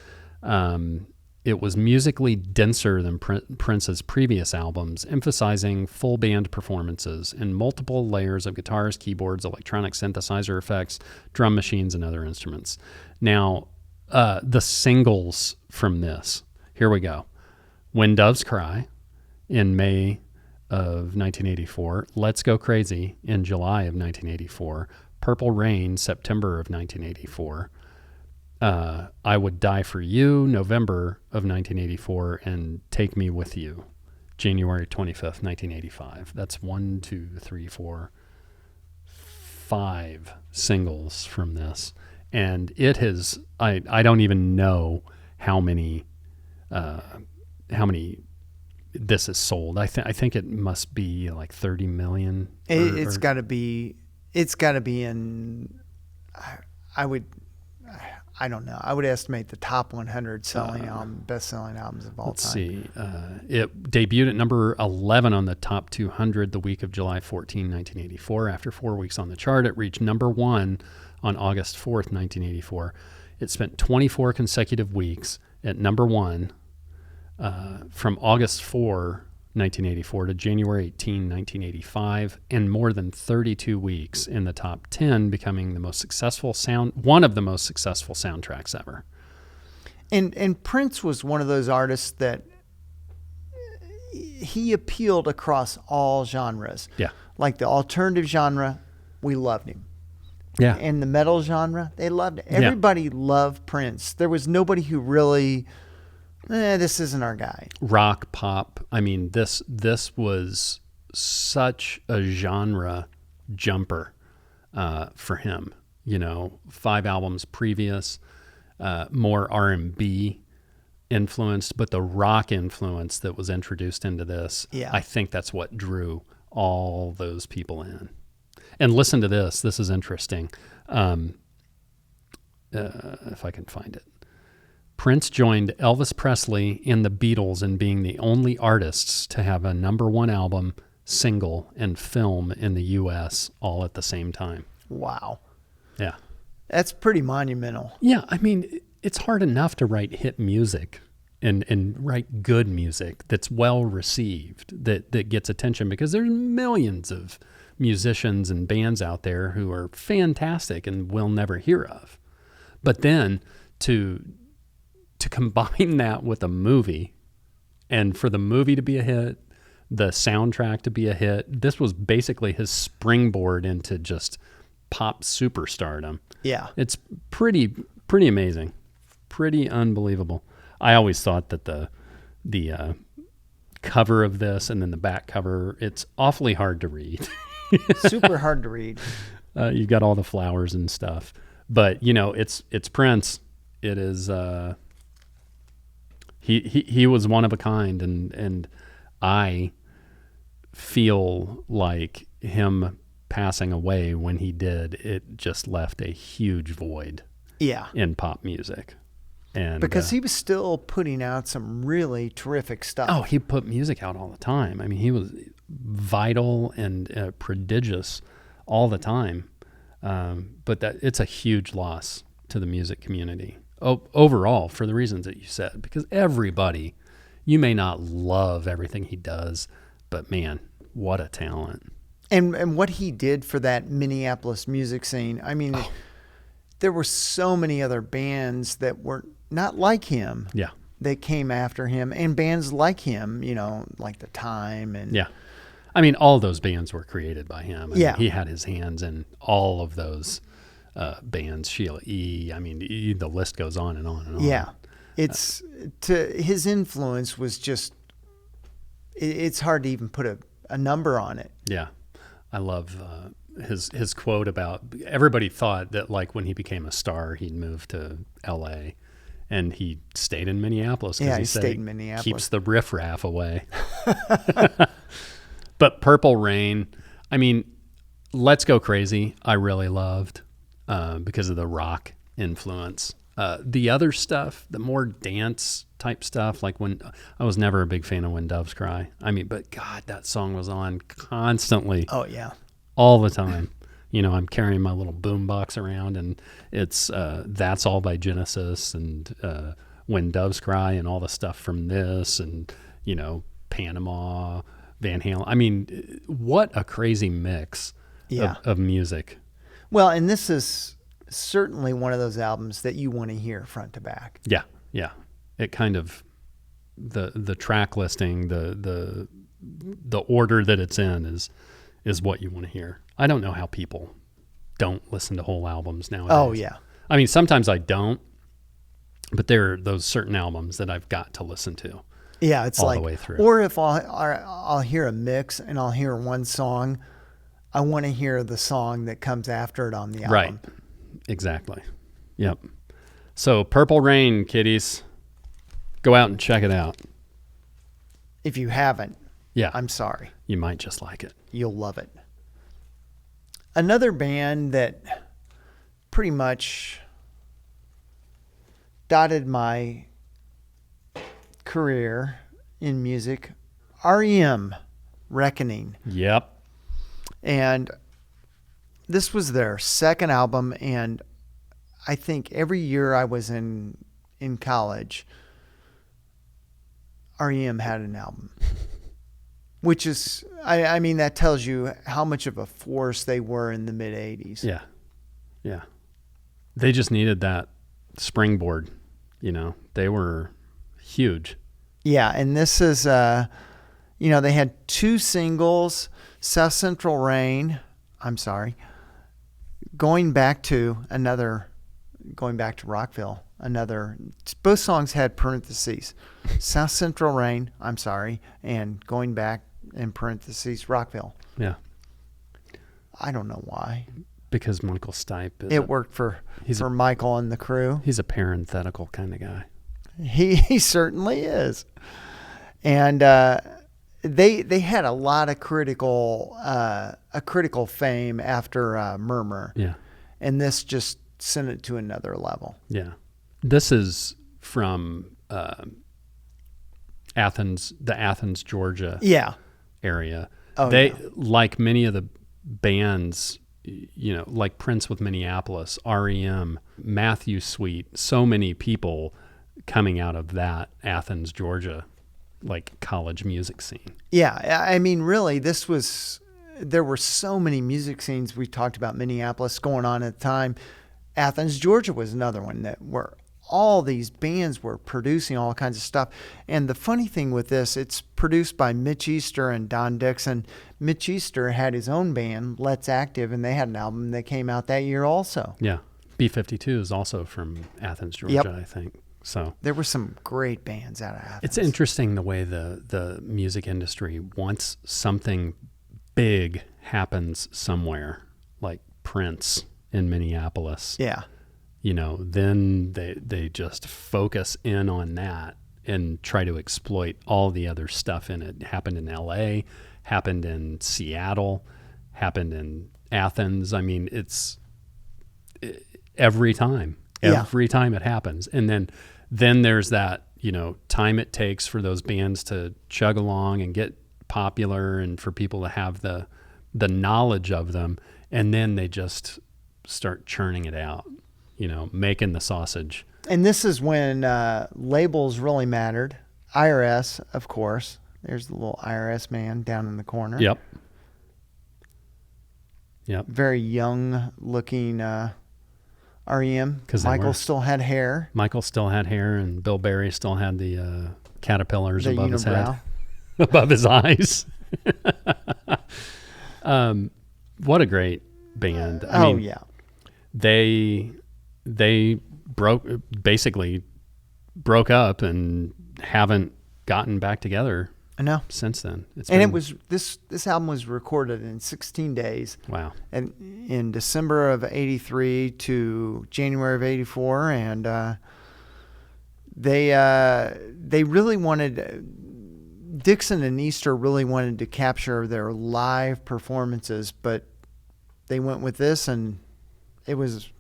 It was musically denser than Prince's previous albums, emphasizing full band performances and multiple layers of guitars, keyboards, electronic synthesizer effects, drum machines, and other instruments. Now, the singles from this, here we go. When Doves Cry in May of 1984, Let's Go Crazy in July of 1984, Purple Rain, September of 1984, I Would Die for You, November of 1984, and Take Me With You, January 25th, 1985. That's 5 singles from this. And it has, I don't even know how many this is sold. I think it must be like 30 million. It's got to be in, I don't know. I would estimate the top 100 best-selling albums of all let's time. Let's see. It debuted at number 11 on the top 200 the week of July 14, 1984. After 4 weeks on the chart, it reached number 1 on August 4th, 1984. It spent 24 consecutive weeks at number 1 from August 4, 1984 to January 18, 1985, and more than 32 weeks in the top 10, becoming one of the most successful soundtracks ever. And Prince was one of those artists that he appealed across all genres. Yeah. Like the alternative genre, we loved him. Yeah. And the metal genre, they loved it. Yeah. Everybody loved Prince. There was nobody who really, this isn't our guy. Rock, pop. I mean, this was such a genre jumper for him. 5 albums previous, more R&B influenced, but the rock influence that was introduced into this, I think that's what drew all those people in. And listen to this. This is interesting. If I can find it. Prince joined Elvis Presley and the Beatles in being the only artists to have a #1 album, single, and film in the U.S. all at the same time. Wow. Yeah. That's pretty monumental. Yeah. I mean, it's hard enough to write hit music and write good music that's well received, that gets attention, because there's millions of musicians and bands out there who are fantastic and we'll never hear of. But then to combine that with a movie, and for the movie to be a hit, the soundtrack to be a hit, this was basically his springboard into just pop superstardom. Yeah. It's pretty amazing. Pretty unbelievable. I always thought that the cover of this and then the back cover, it's awfully hard to read. Super hard to read. You've got all the flowers and stuff, but it's Prince. It is. He was one of a kind, and I feel like him passing away when he did, it just left a huge void. Yeah. In pop music, and because he was still putting out some really terrific stuff. Oh, he put music out all the time. I mean, he was vital and prodigious all the time. But it's a huge loss to the music community overall, for the reasons that you said, because everybody, you may not love everything he does, but man, what a talent. And what he did for that Minneapolis music scene. I mean, there were so many other bands that were not like him. Yeah. That came after him, and bands like him, like The Time and yeah. I mean, all those bands were created by him. I mean, he had his hands in all of those bands. Sheila E. I mean, the list goes on and on and on. Yeah, his influence was just. It's hard to even put a number on it. Yeah, I love his quote about, everybody thought that like when he became a star, he'd move to L.A. and he stayed in Minneapolis. Yeah, he stayed in Minneapolis. Keeps the riffraff away. But Purple Rain, I mean, Let's Go Crazy, I really loved because of the rock influence. The other stuff, the more dance type stuff, like I was never a big fan of When Doves Cry. I mean, but God, that song was on constantly. Oh, yeah. All the time. I'm carrying my little boombox around, and it's That's All by Genesis, and When Doves Cry, and all the stuff from this, and Panama, Van Halen. I mean, what a crazy mix of music. Well, and this is certainly one of those albums that you want to hear front to back. Yeah, yeah. It kind of the track listing, the order that it's in is what you want to hear. I don't know how people don't listen to whole albums nowadays. Oh, yeah. I mean, sometimes I don't, but there are those certain albums that I've got to listen to. Yeah, it's all like, the way through. Or if I'll hear a mix and I'll hear one song, I want to hear the song that comes after it on the album. Right. Exactly. Yep. So Purple Rain, kiddies, go out and check it out. If you haven't, yeah, I'm sorry. You might just like it. You'll love it. Another band that pretty much dotted my career in music, REM, Reckoning. Yep. And this was their second album, and I think every year I was in college, REM had an album. Which is, I mean, that tells you how much of a force they were in the mid-'80s. Yeah. Yeah. They just needed that springboard, They were huge. Yeah, and this is, they had 2 singles, South Central Rain, going back to Rockville, both songs had parentheses, South Central Rain, and going back in parentheses, Rockville. Yeah. I don't know why. Because Michael Stipe it worked for Michael and the crew. He's a parenthetical kind of guy. He certainly is. And they had a lot of critical fame after Murmur. Yeah. And this just sent it to another level. Yeah. This is from Athens, Georgia area. Oh, like many of the bands, like Prince with Minneapolis, REM, Matthew Sweet, so many people coming out of that Athens, Georgia, like college music scene. Yeah. I mean, really, there were so many music scenes. We talked about Minneapolis going on at the time. Athens, Georgia was another one where all these bands were producing all kinds of stuff. And the funny thing with this, it's produced by Mitch Easter and Don Dixon. Mitch Easter had his own band, Let's Active, and they had an album that came out that year also. Yeah. B-52 is also from Athens, Georgia, Yep. I think. So there were some great bands out of Athens. It's interesting the way the music industry, once something big happens somewhere, like Prince in Minneapolis. Yeah. Then they just focus in on that and try to exploit all the other stuff in it. It happened in LA, happened in Seattle, happened in Athens. I mean, it's every time it happens. And then there's that, time it takes for those bands to chug along and get popular and for people to have the knowledge of them. And then they just start churning it out. Making the sausage. And this is when labels really mattered. IRS, of course. There's the little IRS man down in the corner. Yep. Very young looking REM. Michael still had hair. Michael still had hair, and Bill Berry still had the caterpillars above his head, above his eyes. What a great band. I mean, yeah. They basically broke up and haven't gotten back together. I know. Since then. It was this album was recorded in 16 days. Wow. And in December of 83 to January of 84, and they really wanted, Dixon and Easter really wanted to capture their live performances, but they went with this, and it was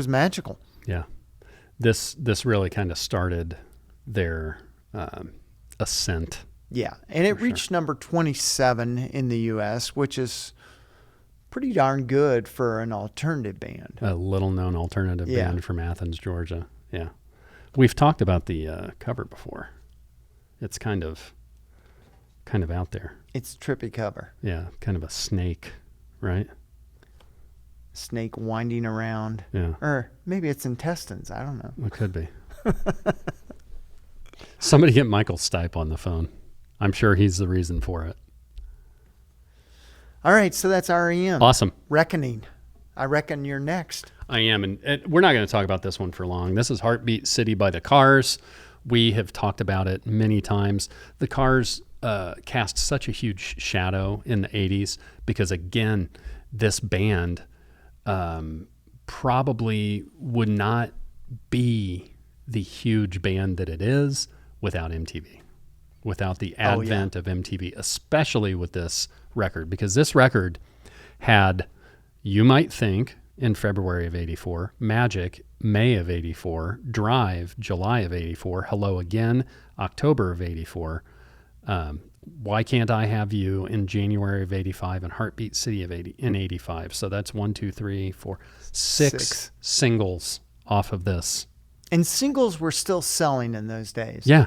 magical. Yeah. This really kind of started their ascent. Yeah, and it reached number 27 in the U.S., which is pretty darn good for an alternative band. A little-known alternative band from Athens, Georgia. Yeah. We've talked about the cover before. It's kind of out there. It's a trippy cover. Yeah, kind of a snake, right? Snake winding around. Yeah. Or maybe it's intestines. I don't know. It could be. Somebody get Michael Stipe on the phone. I'm sure he's the reason for it. All right, so that's REM. Awesome. Reckoning. I reckon you're next. I am, and we're not going to talk about this one for long. This is Heartbeat City by the Cars. We have talked about it many times. The Cars cast such a huge shadow in the 80s because, again, this band probably would not be the huge band that it is without MTV, without the advent of MTV, especially with this record, because this record had, you might think, in February of 84, Magic, May of 84, Drive, July of 84, Hello Again, October of 84, Why Can't I Have You in January of 85, and Heartbeat City in 85. So that's 6 singles off of this. And singles were still selling in those days. Yeah.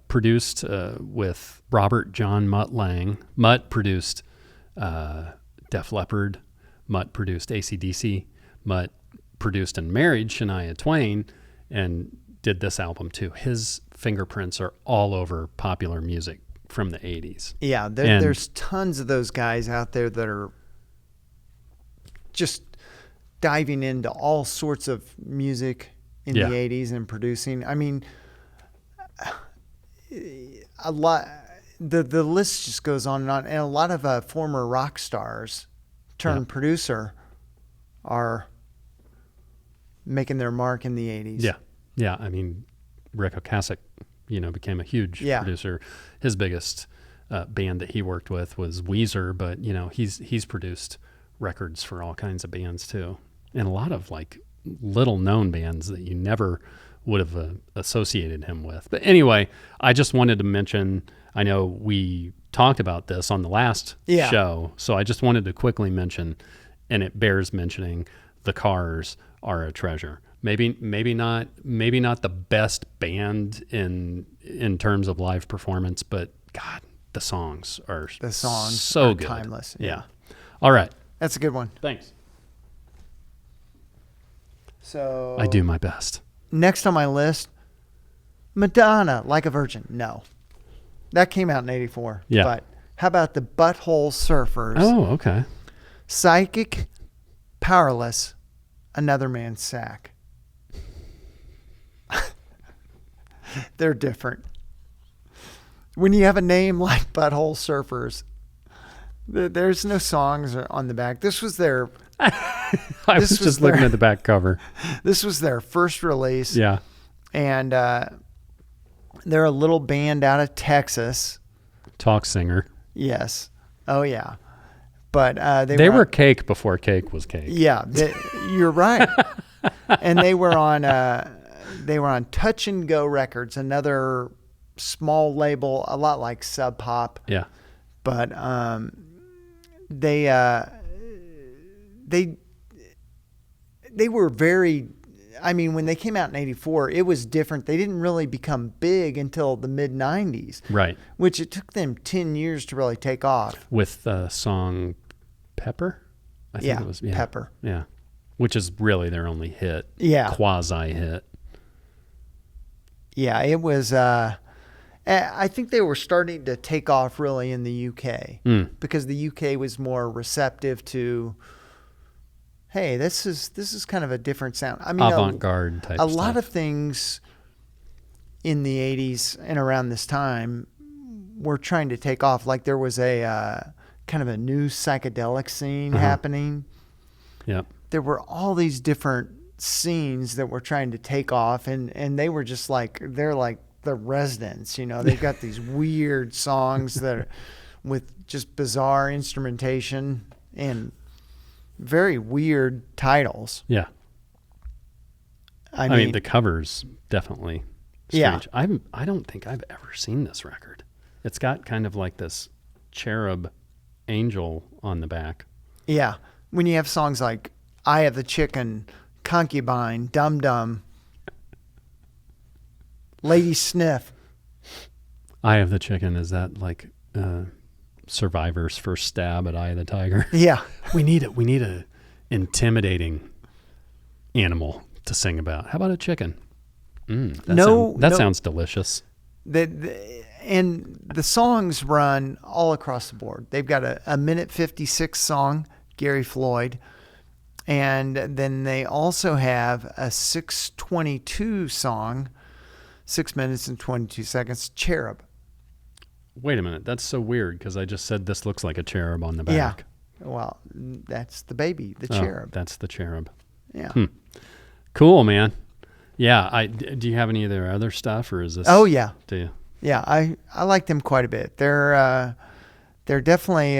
Produced with Robert John Mutt Lang. Mutt produced Def Leppard. Mutt produced AC/DC. Mutt produced and married Shania Twain and did this album too. His fingerprints are all over popular music from the 80s. Yeah, there's tons of those guys out there that are just diving into all sorts of music in the 80s and producing. I mean, a lot. The list just goes on, and a lot of former rock stars turned producer are making their mark in the 80s. Yeah. I mean, Rick Ocasek, became a huge producer. His biggest band that he worked with was Weezer, but he's produced records for all kinds of bands too, and a lot of like little known bands that you never would have associated him with. But anyway, I just wanted to mention, I know we talked about this on the last show, so I just wanted to quickly mention, and it bears mentioning, the Cars are a treasure. Maybe not the best band in terms of live performance, but God, the songs are so good. Timeless. Yeah. All right. That's a good one. Thanks. So I do my best. Next on my list, Madonna, Like a Virgin. No. That came out in 84. Yeah. But how about the Butthole Surfers? Oh, okay. Psychic, Powerless, Another Man's Sack. They're different. When you have a name like Butthole Surfers, there's no songs on the back. This was their... I was just looking at the back cover. This was their first release. Yeah. And they're a little band out of Texas. Talk singer. Yes. Oh, yeah. But they were Cake before Cake was Cake. Yeah, you're right. And they were on Touch and Go Records, another small label, a lot like Sub Pop. Yeah. But they were very, I mean, when they came out in 84, it was different. They didn't really become big until the mid 90s. Right. Which it took them 10 years to really take off. With the song Pepper? I think it was. Yeah. Pepper. Yeah. Which is really their only hit. Yeah. Quasi hit. Yeah, it was, I think they were starting to take off really in the UK because the UK was more receptive to, hey, this is kind of a different sound. I mean, avant-garde type a stuff. lot of things in the 80s and around this time were trying to take off. Like there was a kind of a new psychedelic scene happening. Yep. There were all these different scenes that were trying to take off, and they were just like, they're like the Residents, they've got these weird songs that are with just bizarre instrumentation and very weird titles. Yeah. I mean the covers definitely strange. Yeah. I don't think I've ever seen this record. It's got kind of like this cherub angel on the back. Yeah. When you have songs like Eye of the Chicken, Concubine, Dum Dum, Lady Sniff. Eye of the Chicken, is that like Survivor's first stab at Eye of the Tiger? Yeah. We need a intimidating animal to sing about. How about a chicken? That sounds delicious. And the songs run all across the board. They've got a minute 56 song, Gary Floyd. And then they also have a 6:22 song, 6 minutes and 22 seconds, Cherub. Wait a minute. That's so weird because I just said this looks like a cherub on the back. Yeah. Well, that's the baby, the cherub. That's the cherub. Yeah. Cool, man. Yeah. Do you have any of their other stuff, or is this? Oh, yeah. Do you? Yeah, I like them quite a bit. They're definitely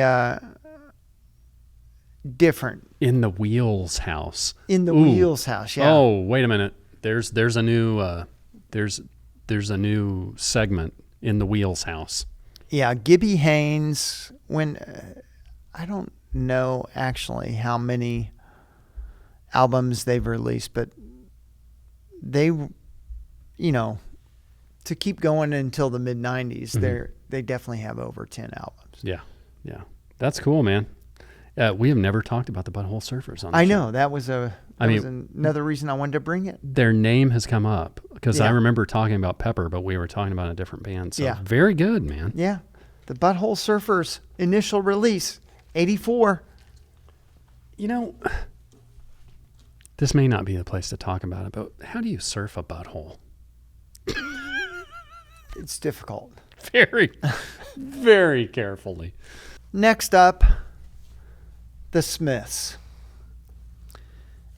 different. In the Wheels House. In the Wheels House, yeah. Oh, wait a minute. There's a new there's a new segment in the Wheels House. Yeah, Gibby Haynes. When I don't know actually how many albums they've released, but they, to keep going until the mid 90s, they definitely have over 10 albums. Yeah, that's cool, man. We have never talked about the Butthole Surfers on the show. I know that was another reason I wanted to bring it. Their name has come up because I remember talking about Pepper, but we were talking about a different band. So very good, man. Yeah. The Butthole Surfers initial release, 84. You know, this may not be the place to talk about it, but how do you surf a butthole? It's difficult. Very, very carefully. Next up, the Smiths.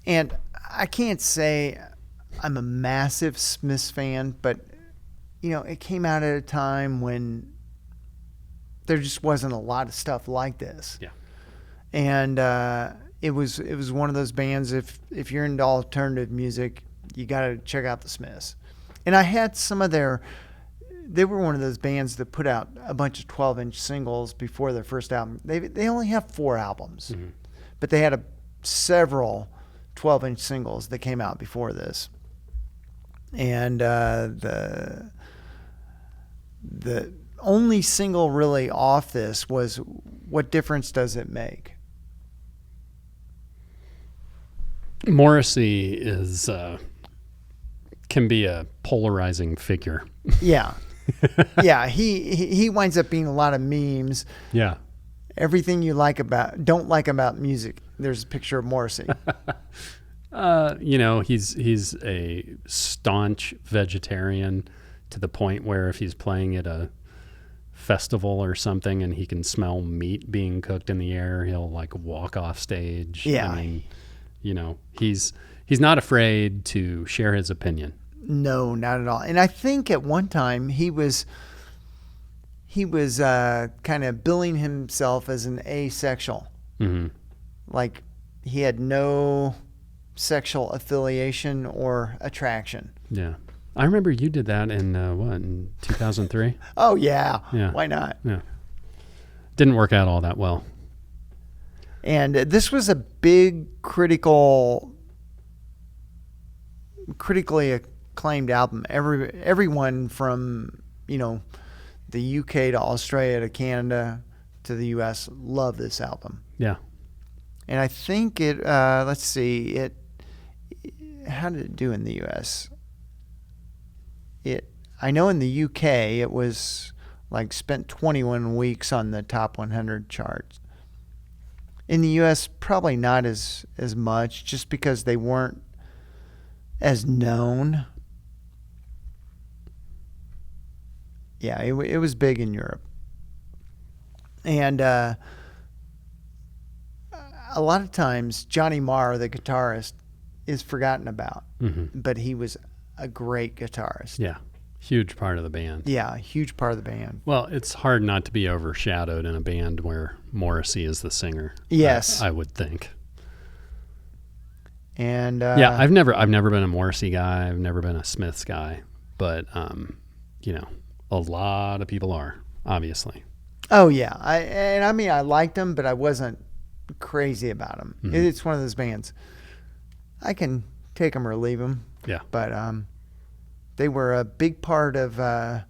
And I can't say I'm a massive Smiths fan, but, you know, it came out at a time when there just wasn't a lot of stuff like this. Yeah. And it was one of those bands, if you're into alternative music, you got to check out the Smiths. And I had some of they were one of those bands that put out a bunch of 12-inch singles before their first album. They only have 4 albums, but they had several 12-inch singles that came out before this. And the only single really off this was What Difference Does It Make? Morrissey can be a polarizing figure. Yeah. Yeah, he winds up being a lot of memes. Yeah. Everything you don't like about music, there's a picture of Morrissey. You know, he's a staunch vegetarian to the point where if he's playing at a festival or something and he can smell meat being cooked in the air, he'll like walk off stage. Yeah. I mean, you know, he's not afraid to share his opinion. No, not at all. And I think at one time he was kind of billing himself as an asexual. Mm-hmm. Like he had no sexual affiliation or attraction. Yeah. I remember you did that in in 2003? Oh, yeah. Yeah. Why not? Yeah. Didn't work out all that well. And this was a big critically acclaimed album. Everyone from, you know, the UK to Australia to Canada to the US loved this album. Yeah. And I think how did it do in the US? I know in the UK it was like spent 21 weeks on the top 100 charts. In the US, probably not as much, just because they weren't as known. Yeah, it was big in Europe. And a lot of times Johnny Marr, the guitarist, is forgotten about. Mm-hmm. But he was a great guitarist. Yeah. Huge part of the band. Yeah, huge part of the band. Well, it's hard not to be overshadowed in a band where Morrissey is the singer. Yes. I would think. And yeah, I've never been a Morrissey guy. I've never been a Smiths guy, but you know, a lot of people are, obviously. Oh yeah, I mean I liked them, but I wasn't crazy about them. Mm-hmm. It's one of those bands. I can take them or leave them. Yeah. But they were a big part of the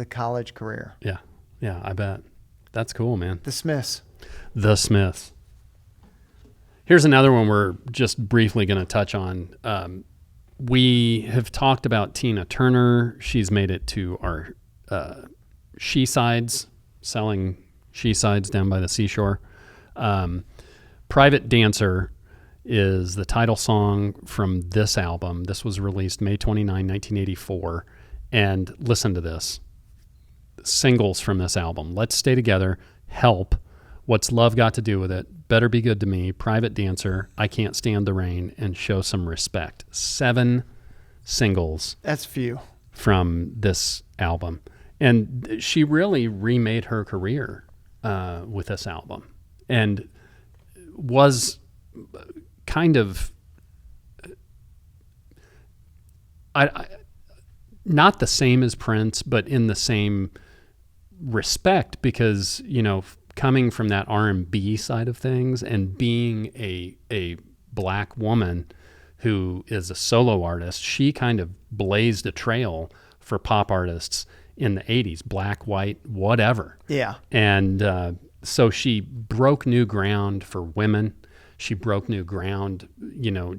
college career. Yeah. Yeah, I bet. That's cool, man. The Smiths. The Smiths. Here's another one we're just briefly going to touch on. We have talked about Tina Turner. She's made it to our She Sides, selling She Sides down by the seashore. Private Dancer is the title song from this album. This was released May 29, 1984. And listen to this. Singles from this album: Let's Stay Together, Help, What's Love Got to Do with It, Better Be Good to Me, Private Dancer, I Can't Stand the Rain, and Show Some Respect. 7 singles. That's few. From this album. And she really remade her career with this album. And was kind of not the same as Prince, but in the same respect, because, you know, coming from that R&B side of things and being a black woman who is a solo artist, she kind of blazed a trail for pop artists in the 80s, black, white, whatever. Yeah. And so she broke new ground for women. She broke new ground,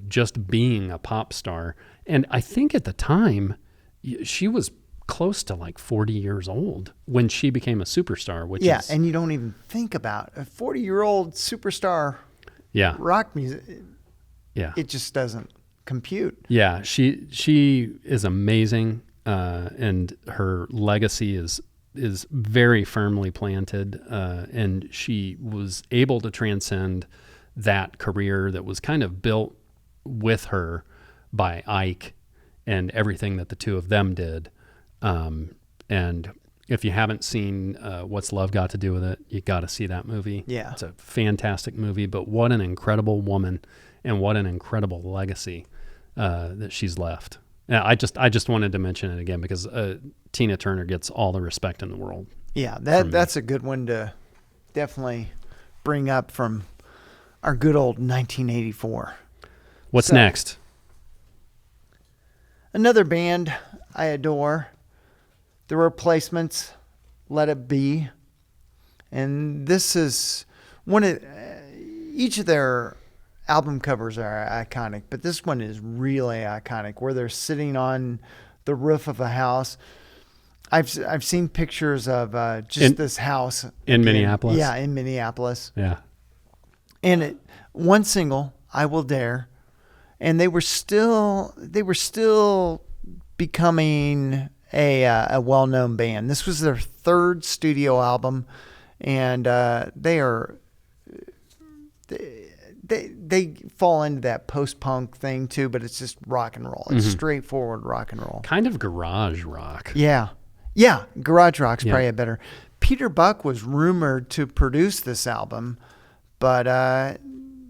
just being a pop star. And I think at the time, she was close to like 40 years old when she became a superstar, which is... and you don't even think about a 40-year-old superstar rock music. Yeah. It just doesn't compute. Yeah, she is amazing, and her legacy is very firmly planted, and she was able to transcend that career that was kind of built with her by Ike and everything that the two of them did. And if you haven't seen What's Love Got to Do with It, you got to see that movie. Yeah. It's a fantastic movie, but what an incredible woman and what an incredible legacy that she's left. Yeah, I just wanted to mention it again because Tina Turner gets all the respect in the world. Yeah, that's a good one to definitely bring up from our good old 1984. What's next? Another band I adore, The Replacements, Let It Be. And this is one of each of their album covers are iconic, but this one is really iconic where they're sitting on the roof of a house. I've seen pictures of this house in Minneapolis. Yeah, in Minneapolis. Yeah. And one single, I Will Dare, and they were still becoming a well-known band. This was their third studio album, and they fall into that post-punk thing too, but it's just rock and roll. It's straightforward rock and roll. Kind of garage rock. Yeah. Yeah, garage rock's probably a better. Peter Buck was rumored to produce this album, but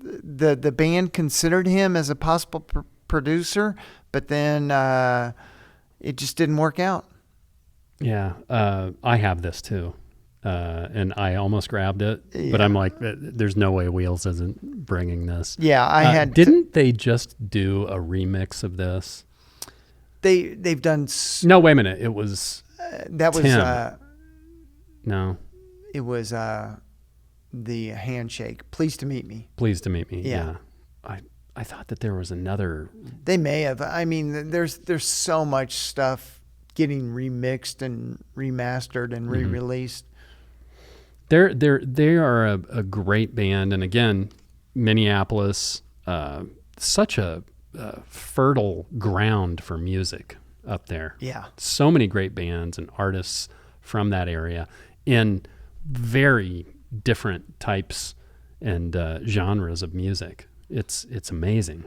the band considered him as a possible producer, but then it just didn't work out. Yeah, I have this too, and I almost grabbed it, but I'm like, there's no way Wheels isn't bringing this. Yeah, I had. Didn't they just do a remix of this? They've done. No, wait a minute. It was that was Tim. No. It was the Handshake. Pleased to Meet Me. Pleased to Meet Me. Yeah. I thought that there was another. They may have. I mean, there's so much stuff getting remixed and remastered and re-released. They are a great band, and again, Minneapolis, such a fertile ground for music up there. Yeah. So many great bands and artists from that area in very different types and genres of music. It's amazing.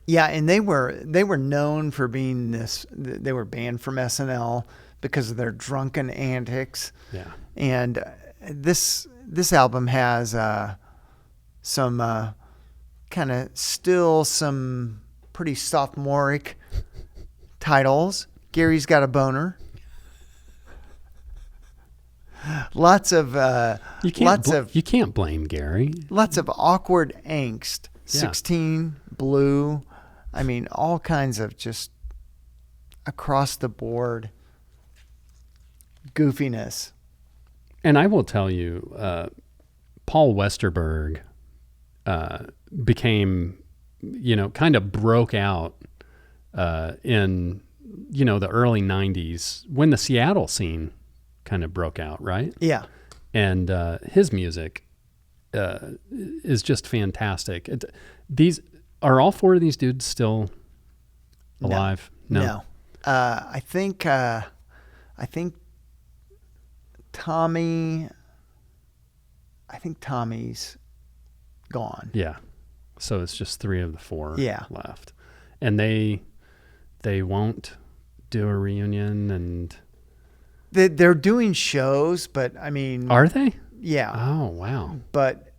Yeah, and they were known for being they were banned from SNL because of their drunken antics. Yeah. And this album has some kind of still some pretty sophomoric titles. Gary's Got a Boner. You can't blame Gary. Lots of awkward angst. 16, Blue. I mean, all kinds of just across the board goofiness. And I will tell you, Paul Westerberg became, kind of broke out in, the early 90s when the Seattle scene kind of broke out, right? Yeah. And his music is just fantastic. Are all four of these dudes still alive? No. I think Tommy's gone. Yeah. So it's just three of the four left. And they won't do a reunion, and they're doing shows, but I mean, are they? Yeah. Oh, wow. But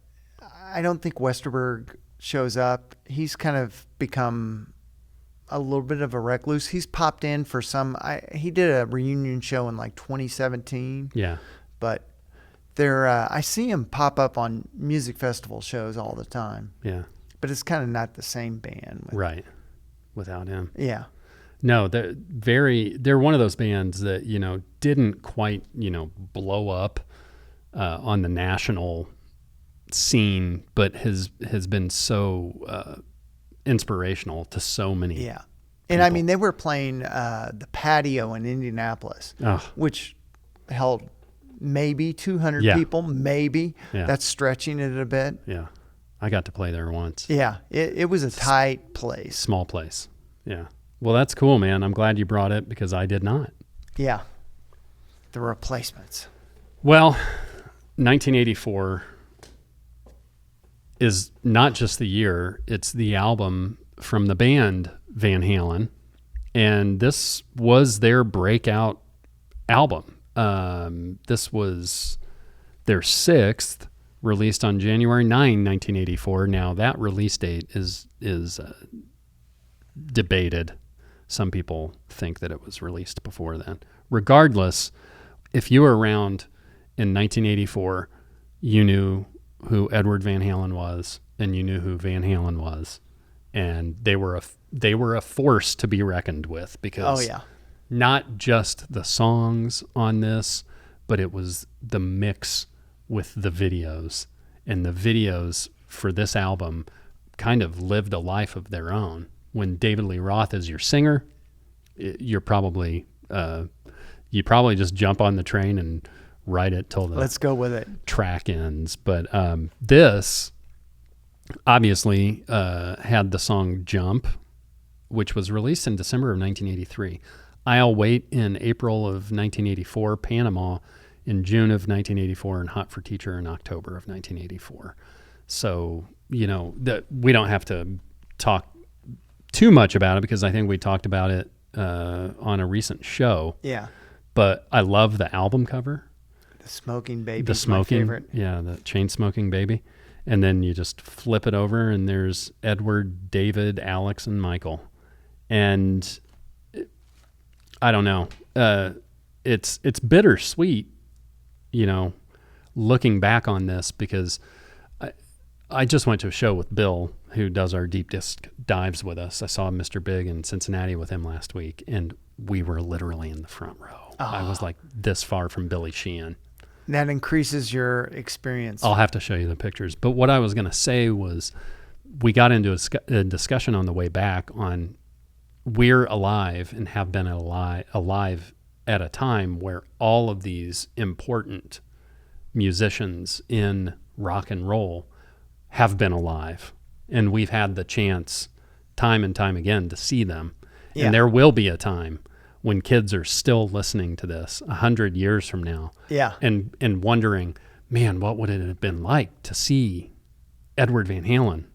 I don't think Westerberg shows up. He's kind of become a little bit of a recluse. He's popped in for he did a reunion show in like 2017. Yeah. But I see him pop up on music festival shows all the time. Yeah. But it's kind of not the same band. Right. Without him. Yeah. No, they're one of those bands that, didn't quite, blow up on the national scene, but has been so inspirational to so many. Yeah. And I mean, they were playing the Patio in Indianapolis, which held maybe 200 people, maybe. Yeah. That's stretching it a bit. Yeah. I got to play there once. Yeah. It was a tight place. Small place. Yeah. Well, that's cool, man. I'm glad you brought it because I did not. Yeah. The replacements. Well, 1984 is not just the year, it's the album from the band Van Halen. And this was their breakout album. This was their sixth, released on January 9, 1984. Now, that release date is debated. Some people think that it was released before then. Regardless, if you were around in 1984, you knew who Edward Van Halen was, and you knew who Van Halen was, and they were a force to be reckoned with because not just the songs on this, but it was the mix with the videos, and the videos for this album kind of lived a life of their own. When David Lee Roth is your singer, you probably just jump on the train and ride it till the let's go with it track ends. But this obviously had the song Jump, which was released in December of 1983. I'll Wait in April of 1984, Panama in June of 1984, and Hot for Teacher in October of 1984. So, we don't have to talk too much about it because I think we talked about it on a recent show. Yeah. But I love the album cover. The Smoking Baby. The smoking, my favorite. Yeah, the chain smoking baby. And then you just flip it over and there's Edward, David, Alex, and Michael. And I don't know. It's bittersweet, looking back on this because I just went to a show with Bill, who does our deep disc dives with us. I saw Mr. Big in Cincinnati with him last week, and we were literally in the front row. I was like this far from Billy Sheehan. That increases your experience. I'll have to show you the pictures. But what I was going to say was we got into a discussion on the way back on we're alive and have been alive at a time where all of these important musicians in rock and roll have been alive. And we've had the chance time and time again to see them. Yeah. And there will be a time when kids are still listening to this 100 years from now. Yeah. And wondering, man, what would it have been like to see Edward Van Halen?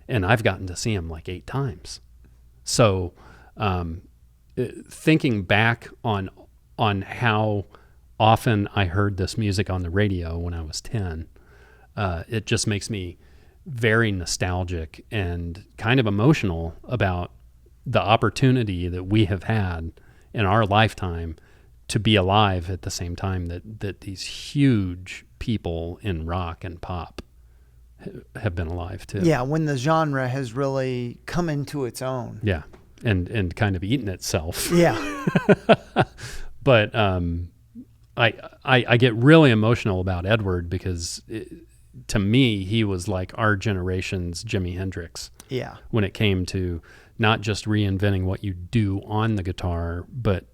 And I've gotten to see him like 8 times. So thinking back on how often I heard this music on the radio when I was 10, it just makes me very nostalgic and kind of emotional about the opportunity that we have had in our lifetime to be alive at the same time that these huge people in rock and pop have been alive too. Yeah, when the genre has really come into its own. Yeah, and kind of eaten itself. Yeah. But I get really emotional about Edward because to me, he was like our generation's Jimi Hendrix. Yeah. When it came to not just reinventing what you do on the guitar, but,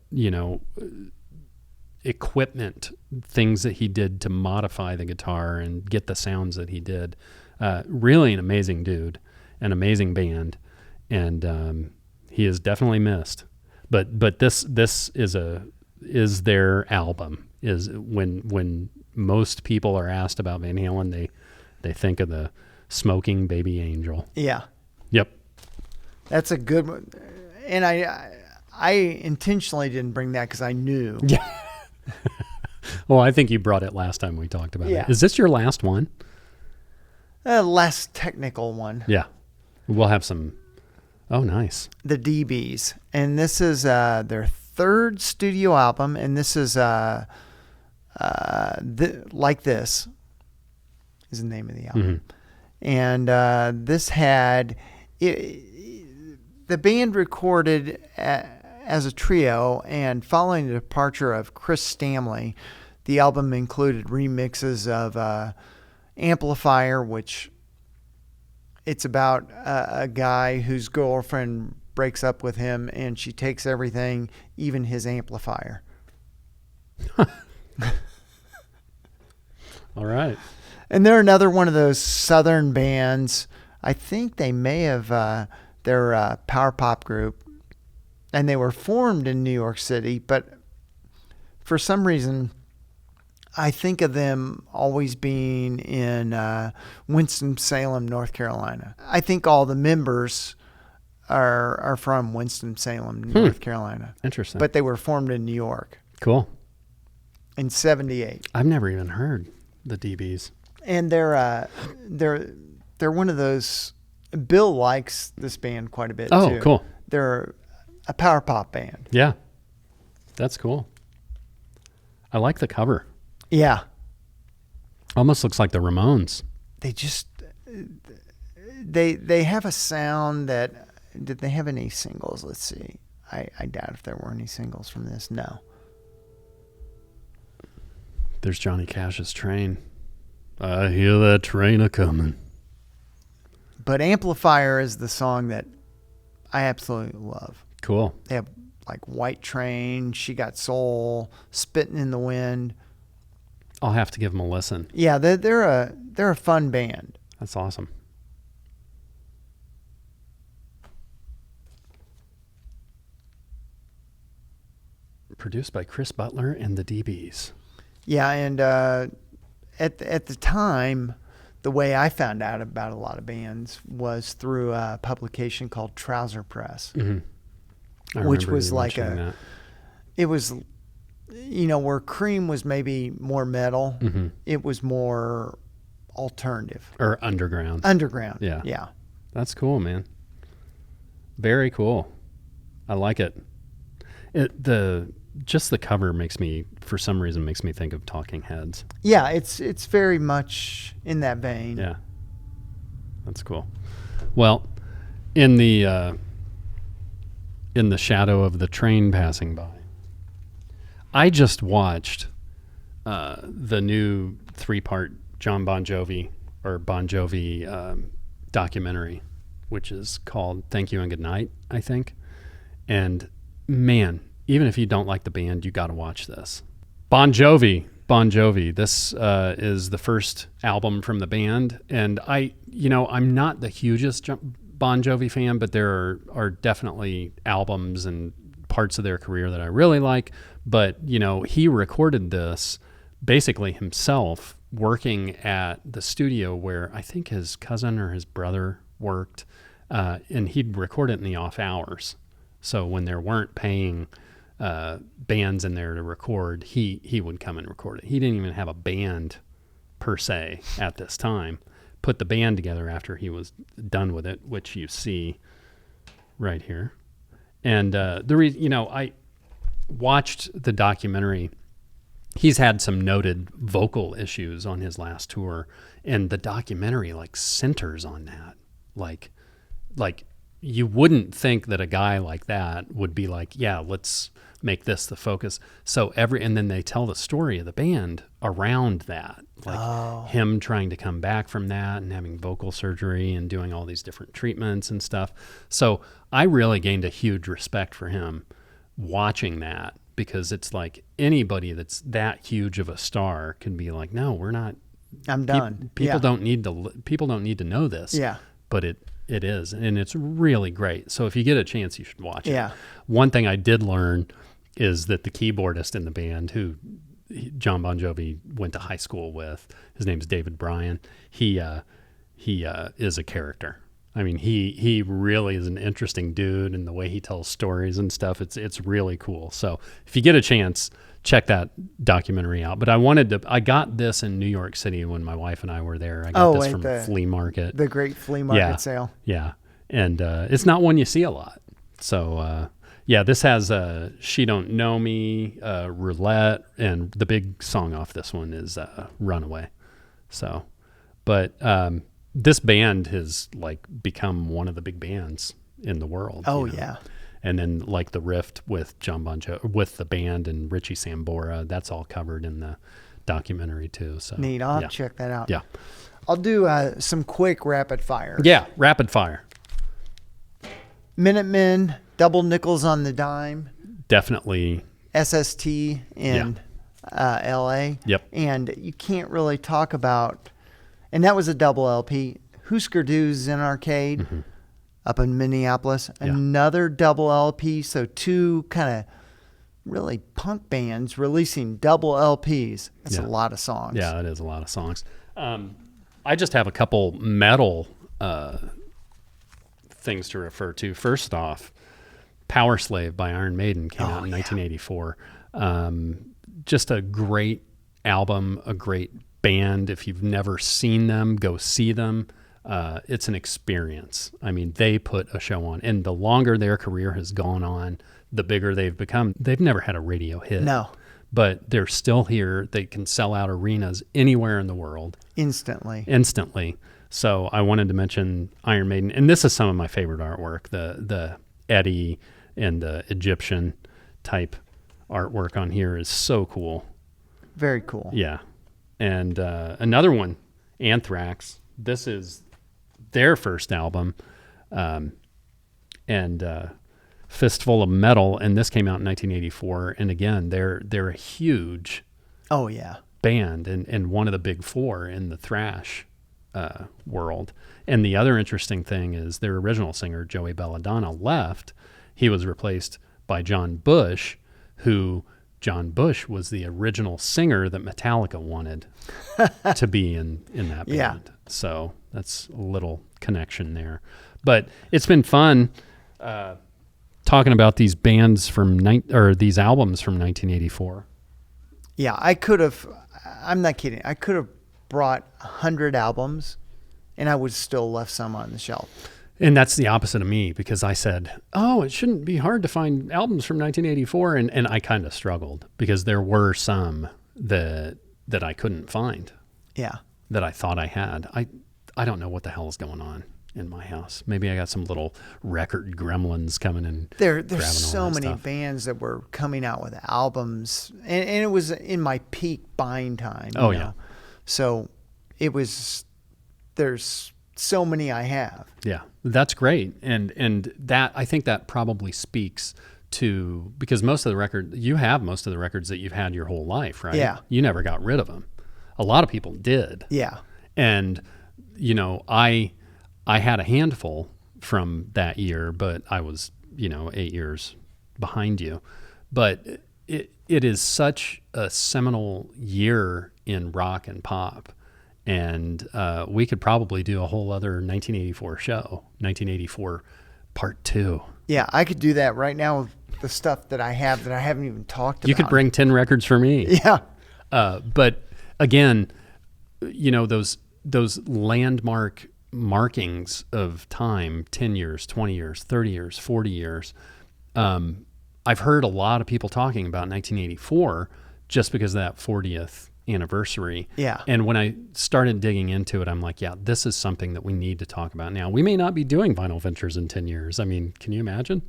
equipment, things that he did to modify the guitar and get the sounds that he did. Really an amazing dude, an amazing band. And he is definitely missed. But this is their album. Is when most people are asked about Van Halen, they think of the Smoking Baby Angel. Yeah. Yep. That's a good one. And I intentionally didn't bring that because I knew. Yeah. Well, I think you brought it last time we talked about it. Is this your last one? Last technical one. Yeah. We'll have some. Oh, nice. The DBs. And this is their third studio album. And this is Like This is the name of the album. Mm-hmm. And this had... the band recorded as a trio, and following the departure of Chris Stamley, the album included remixes of Amplifier, which it's about a guy whose girlfriend breaks up with him and she takes everything, even his amplifier. All right. And they're another one of those Southern bands. I think they may have, they're a power pop group, and they were formed in New York City, but for some reason, I think of them always being in Winston-Salem, North Carolina. I think all the members are from Winston-Salem, North Carolina. Interesting. But they were formed in New York Cool. in '78. I've never even heard the DBs. And they're one of those. Bill likes this band quite a bit too. Oh, cool. They're a power pop band. Yeah. That's cool. I like the cover. Yeah. Almost looks like the Ramones. They just they have a sound that. Did they have any singles? Let's see. I doubt if there were any singles from this. No. There's Johnny Cash's Train. I hear that train a-coming. But Amplifier is the song that I absolutely love. Cool. They have like White Train, She Got Soul, Spittin' in the Wind. I'll have to give them a listen. Yeah, they're a fun band. That's awesome. Produced by Chris Butler and the DBs. Yeah, and at the time, the way I found out about a lot of bands was through a publication called Trouser Press, which was like it was, where Cream was maybe more metal, it was more alternative. Or underground. Underground. Yeah. Yeah. That's cool, man. Very cool. I like it. Just the cover for some reason makes me think of Talking Heads. Yeah, it's very much in that vein. Yeah. That's cool. Well, in the shadow of the train passing by, I just watched the new 3-part John Bon Jovi documentary, which is called Thank You and Good Night, I think. And man, even if you don't like the band, you got to watch this. Bon Jovi. This is the first album from the band, and I'm not the hugest Bon Jovi fan, but there are definitely albums and parts of their career that I really like. But he recorded this basically himself, working at the studio where I think his cousin or his brother worked, and he'd record it in the off hours. So when there weren't paying bands in there to record, he would come and record it. He didn't even have a band per se at this time. Put the band together after he was done with it, which you see right here. And I watched the documentary. He's had some noted vocal issues on his last tour, and the documentary centers on that. Like you wouldn't think that a guy like that would be like, yeah, let's make this the focus. So and then they tell the story of the band around that, him trying to come back from that and having vocal surgery and doing all these different treatments and stuff. So I really gained a huge respect for him watching that, because it's like anybody that's that huge of a star can be like, no, we're not. I'm done. People don't need to know this. Yeah. But it is, and it's really great. So if you get a chance, you should watch it. Yeah. One thing I did learn is that the keyboardist in the band, who John Bon Jovi went to high school with, his name's David Bryan. He is a character. I mean, he really is an interesting dude, and the way he tells stories and stuff, it's really cool. So if you get a chance, check that documentary out. But I got this in New York City when my wife and I were there. I got this from a flea market. The great flea market sale. Yeah. And it's not one you see a lot. So, this has She Don't Know Me, Roulette, and the big song off this one is Runaway. So, but this band has become one of the big bands in the world. Oh, yeah. And then the rift with John Bon Jovi, with the band and Richie Sambora, that's all covered in the documentary too. So Neat. I'll have to check that out. Yeah. I'll do some quick rapid fire. Yeah. Rapid fire. Minutemen, double nickels on the dime. Definitely. SST in LA. Yep. And you can't really talk about, and that was a double LP. Husker Du's in Arcade up in Minneapolis. Yeah. Another double LP. So two kind of really punk bands releasing double LPs. That's a lot of songs. Yeah, it is a lot of songs. I just have a couple metal things to refer to. First off, Power Slave by Iron Maiden came out in 1984. Just a great album, a great band. If you've never seen them, go see them. It's an experience. I mean, they put a show on. And the longer their career has gone on, the bigger they've become. They've never had a radio hit. No. But they're still here. They can sell out arenas anywhere in the world. Instantly. So I wanted to mention Iron Maiden. And this is some of my favorite artwork, the Eddie and the Egyptian type artwork on here is so cool. Very cool. Yeah. And another one, Anthrax. This is their first album. Fistful of Metal, and this came out in 1984. And again, they're a huge band and one of the big four in the thrash world. And the other interesting thing is their original singer, Joey Belladonna, left. He was replaced by John Bush, John Bush was the original singer that Metallica wanted to be in that band. Yeah. So that's a little connection there. But it's been fun talking about these bands these albums from 1984. Yeah, I'm not kidding. I could have brought 100 albums and I would still left some on the shelf. And that's the opposite of me, because I said, it shouldn't be hard to find albums from 1984. And I kind of struggled because there were some that I couldn't find. Yeah. That I thought I had. I don't know what the hell is going on in my house. Maybe I got some little record gremlins coming in. There's so many bands that were coming out with albums, and it was in my peak buying time. Oh, you know? So there's so many I have. Yeah, that's great. And that, I think that probably speaks to, because you have most of the records that you've had your whole life, right? Yeah. You never got rid of them. A lot of people did. Yeah. And, I had a handful from that year, but I was, 8 years behind you. But it is such a seminal year in rock and pop. And we could probably do a whole other 1984 show, 1984 part 2. Yeah, I could do that right now with the stuff that I have that I haven't even talked about. You could bring 10 records for me. Yeah. But again, those landmark markings of time, 10 years, 20 years, 30 years, 40 years. I've heard a lot of people talking about 1984 just because of that 40th anniversary. Yeah. And when I started digging into it, I'm like, this is something that we need to talk about now. We may not be doing Vinyl Ventures in 10 years. I mean, can you imagine?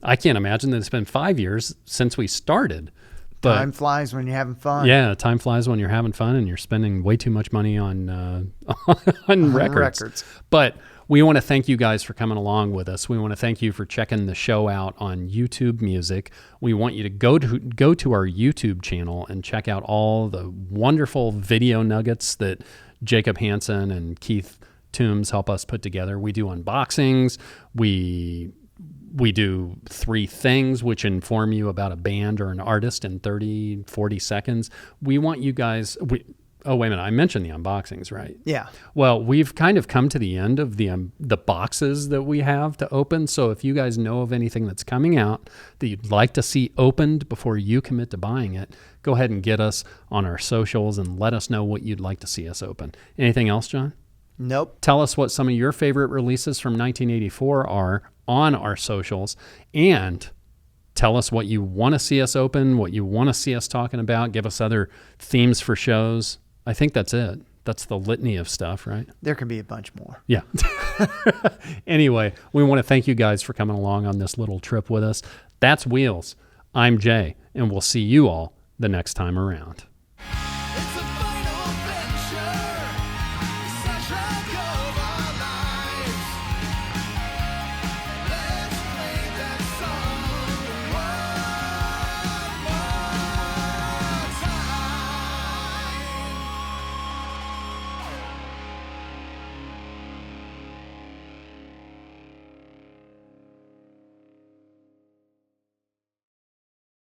I can't imagine that it's been 5 years since we started. But time flies when you're having fun. Yeah, time flies when you're having fun and you're spending way too much money on records. But we want to thank you guys for coming along with us. We want to thank you for checking the show out on YouTube Music. We want you to go to our YouTube channel and check out all the wonderful video nuggets that Jacob Hansen and Keith Toombs help us put together. We do unboxings. We do 3 things which inform you about a band or an artist in 30, 40 seconds. We want you guys... Oh, wait a minute. I mentioned the unboxings, right? Yeah. Well, we've kind of come to the end of the boxes that we have to open. So if you guys know of anything that's coming out that you'd like to see opened before you commit to buying it, go ahead and get us on our socials and let us know what you'd like to see us open. Anything else, John? Nope. Tell us what some of your favorite releases from 1984 are on our socials, and tell us what you want to see us open, what you want to see us talking about. Give us other themes for shows. I think that's it. That's the litany of stuff, right? There could be a bunch more. Yeah. Anyway, we want to thank you guys for coming along on this little trip with us. That's Wheels. I'm Jay, and we'll see you all the next time around.